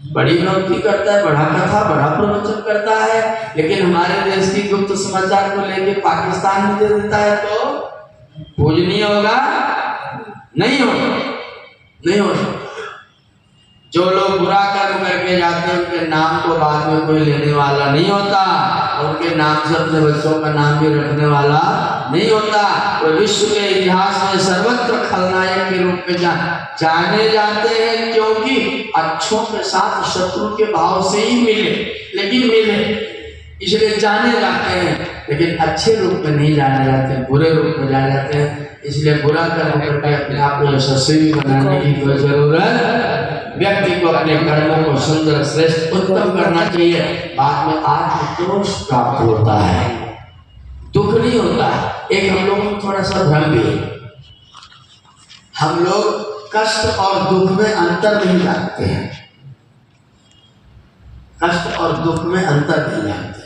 बड़ी भक्ति करता है, बड़ा कथा, बड़ा प्रवचन करता है, लेकिन हमारे देश की गुप्त समाचार को लेके पाकिस्तान में दे देता है तो पूजनीय होगा? नहीं होगा। जो लोग बुरा कर्म करके जाते हैं, उनके नाम को बाद में कोई लेने वाला नहीं होता, और उनके नाम से अपने बच्चों का नाम भी रखने वाला नहीं होता। वो विश्व के इतिहास में सर्वत्र खलनायक के रूप में जाने जाते हैं, क्योंकि अच्छों के साथ शत्रु के भाव से ही मिले, लेकिन मिले इसलिए जाने जाते हैं। लेकिन अच्छे रूप में नहीं जाने जाते, बुरे रूप में जाने जाते हैं। इसलिए बुरा कर्म करके अपने आप को यशस्वी बनाने की कोई जरूरत। व्यक्ति को अपने कर्मों को सुंदर, श्रेष्ठ, उत्तम करना चाहिए। बाद में आत्मतोष प्राप्त होता है, दुख नहीं होता। एक हम लोगों को थोड़ा सा भ्रम भी है, हम लोग कष्ट और दुख में अंतर नहीं जानते हैं। कष्ट और दुख में अंतर नहीं जानते।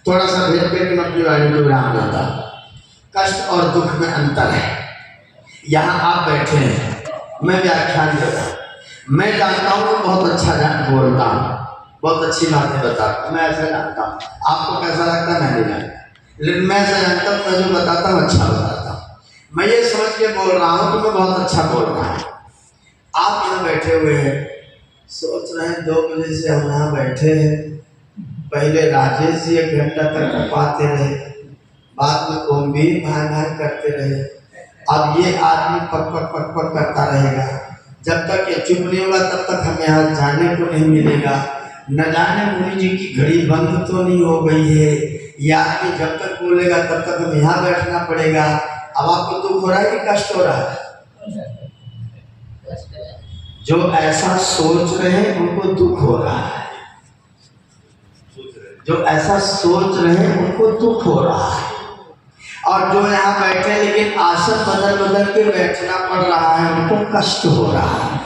थोड़ा सा भेद करके मैं अपनी वाणी को विराम देता हूँ। कष्ट और दुख में अंतर है। यहाँ आप बैठे हैं, मैं व्याख्यान दे रहा हूँ, मैं जानता हूँ कि बहुत अच्छा बोलता हूँ, बहुत अच्छी बातें बताता हूँ, मैं ऐसा जानता हूँ। आपको कैसा लगता है मैं नहीं जानता, लेकिन मैं ऐसा जानता हूँ, मैं जो बताता हूँ अच्छा बताता हूँ। मैं ये समझ के बोल रहा हूँ कि मैं बहुत अच्छा बोल रहा हूँ। आप यहाँ बैठे हुए हैं, सोच रहे हैं 2 बजे से हम यहाँ बैठे हैं। पहले राजेश जी 1 घंटा तक पाते रहे, बाद में गंभीर भाई करते रहे। अब ये आदमी पक करता रहेगा। जब तक ये चुप नहीं होगा तब तक हमें यहाँ जाने को नहीं मिलेगा। न जाने मुनि जी की घड़ी बंद तो नहीं हो गई है। ये आदमी जब तक बोलेगा तब तक हमें यहाँ बैठना पड़ेगा। अब आपको दुख हो रहा है कि कष्ट हो रहा है? जो ऐसा सोच रहे हैं उनको दुख हो रहा है, जो ऐसा सोच रहे हैं उनको दुख हो रहा है, और जो यहाँ बैठे लेकिन आसन बदल बदल के बैठना पड़ रहा है उनको कष्ट हो रहा है।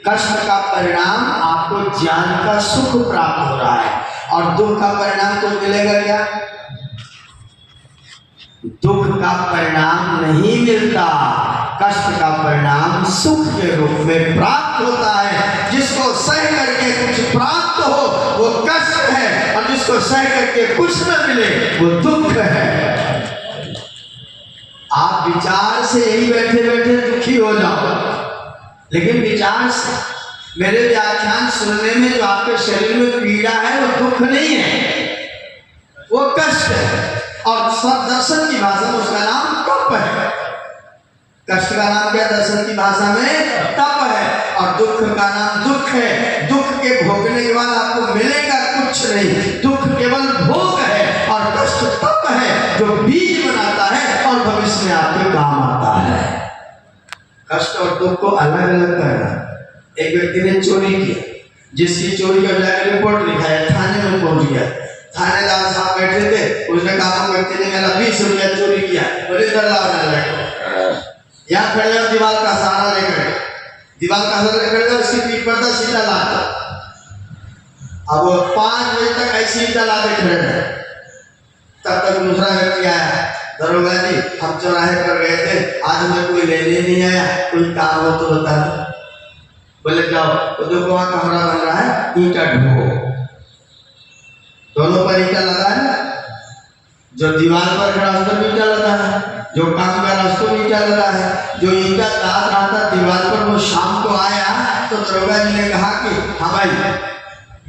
कष्ट का परिणाम आपको ज्ञान का सुख प्राप्त हो रहा है, और दुख का परिणाम तो मिलेगा क्या? दुख का परिणाम नहीं मिलता, कष्ट का परिणाम सुख के रूप में प्राप्त होता है। जिसको सह करके कुछ प्राप्त हो वो कष्ट है, और जिसको सह करके कुछ न मिले वो दुख है। आप विचार से यही बैठे बैठे दुखी हो जाओ, लेकिन विचार से मेरे व्याख्यान सुनने में जो आपके शरीर में पीड़ा है वो दुख नहीं है, वो कष्ट है। और सब दर्शन की भाषा में उसका नाम तप है। कष्ट का नाम क्या दर्शन की भाषा में? तप है। और दुख का नाम दुख है। दुख के भोगने के बाद आपको मिलेगा कुछ नहीं, दुख केवल भोग है, और कष्ट तप है जो बीज बनाता है और भविष्य में आपके काम आता है। कष्ट और दुख को अलग अलग करना। एक व्यक्ति ने चोरी किया, जिसकी चोरी का जाकर रिपोर्ट लिखा है, थाने में पहुंच गया। थानेदार साहब बैठे थे, उसने कहा व्यक्ति ने मेरा 20 रुपया चोरी किया, बोले इधर लाओ ना, यहाँ खड़े हो, दीवार का सहारा लेकर, दीवार का सहारा लेकर उसकी पीठ पर था, सीधा लाता। अब वो 5 बजे तक ऐसी ईटा लाते खड़े रहे। तब तक दूसरा व्यक्ति आया, दरोगा जी हम चौराहे पर गए थे, आज हमें कोई लेने नहीं आया, कोई काम हो तो बता दो। बोले जाओ, तो देखो वहाँ कमरा बन रहा है, ईटा ढो। दोनों पर ईटा लगा है, जो दीवार पर खड़ा उस पर ईटा लगा है, जो काम कर रहा है उसको ईटा लगा है। जो ईटा लाद रहा था दीवार पर, वो शाम को आया तो दरोगा जी ने कहा कि हाँ भाई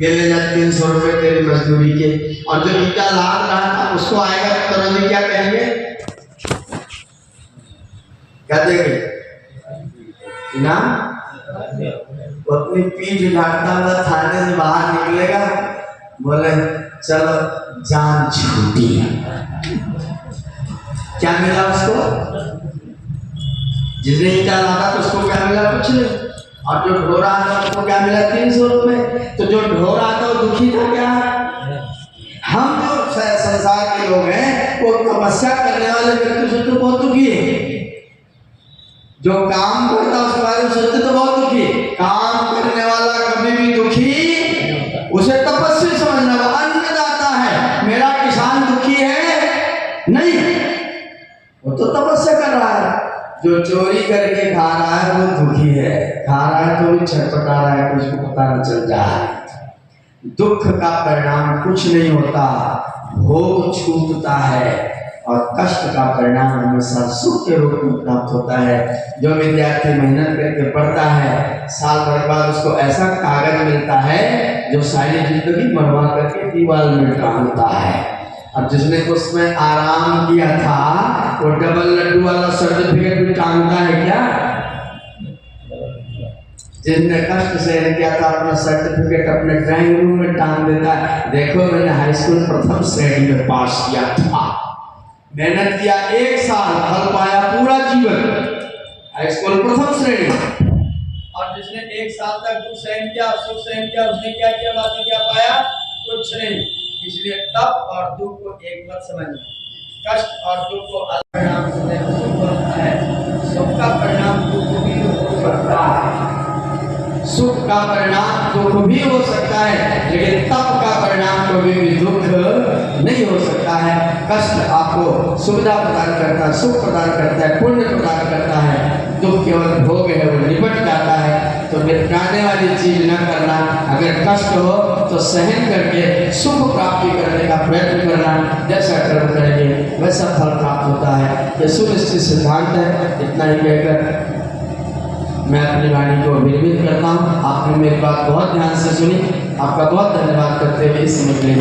ये ले जा 300 रुपये तेरी मजदूरी के। और जो ईटा लाद रहा था उसको आएगा तो दरोगा जी क्या कहेंगे? क्या देंगे? इनाम। वो अपनी पीठ झाड़ता हुआ थाने से बाहर निकलेगा, बोले चलो जान छूटी। क्या मिला उसको? जिसने ईटा लादा तो उसको क्या मिला? कुछ नहीं। और जो ढो रहा था उसको क्या मिला? 300 रुपए। तो जो ढो रहा था वो दुखी था क्या? हम जो संसार के लोग हैं वो तपस्या करने वाले व्यक्ति से तो बहुत दुखी है। जो काम करता उसके बारे में सोचते तो बहुत दुखी। काम करने वाला कभी भी दुखी, उसे तपस्वी समझना। वो अन्नदाता है, मेरा किसान दुखी है नहीं, वो तो तपस्या कर रहा है। जो चोरी करके खा रहा है वो दुखी है, खा रहा है तो भी छटपटा रहा है, उसको पता न चल जाए। दुख का परिणाम कुछ नहीं होता, भोग छूटता है, और कष्ट का परिणाम हमेशा सुख के रूप में प्राप्त होता है। जो विद्यार्थी मेहनत करके पढ़ता है, साल भर बाद उसको ऐसा कागज मिलता है जो सारी जिंदगी मरवा करके दीवार में टांगता है। और जिसने उसमें आराम किया था वो डबल लड्डू वाला सर्टिफिकेट भी टांगता है क्या? जिसने कष्ट से किया था अपना सर्टिफिकेट अपने ड्राइंग रूम में टांग देता है, देखो मैंने हाई स्कूल प्रथम श्रेणी में पास किया था। मेहनत किया 1 साल, फल पाया पूरा जीवन, हाई स्कूल प्रथम श्रेणी। और जिसने 1 साल तक दुख सहन किया, सुख सहन किया, उसने क्या किया? बाकी क्या पाया? कुछ नहीं। इसलिए तप और दुख को एक मत समझना। कष्ट और दुख को अलग परिणाम से सुख होता है, सुख का परिणाम दुख भी हो सकता है। सुख का परिणाम दुख भी हो सकता है, लेकिन तप का परिणाम कभी भी दुख नहीं हो सकता है। कष्ट आपको सुविधा प्रदान करता है, सुख प्रदान करता है, पुण्य प्रदान करता है। दुख केवल भोग है, वो निपट जाता है। तो निपटाने वाली चीज न करना। अगर कष्ट हो तो सहन करके सुख प्राप्ति करने का प्रयत्न करना। जैसा कर्म करेंगे वैसा फल प्राप्त होता है। ये सुनिश्चित सिद्धांत है। इतना ही कहकर मैं अपनी वाणी को विरमित करता हूँ। आपने मेरी बात बहुत ध्यान से सुनी, आपका बहुत धन्यवाद करते हुए इस समय के लिए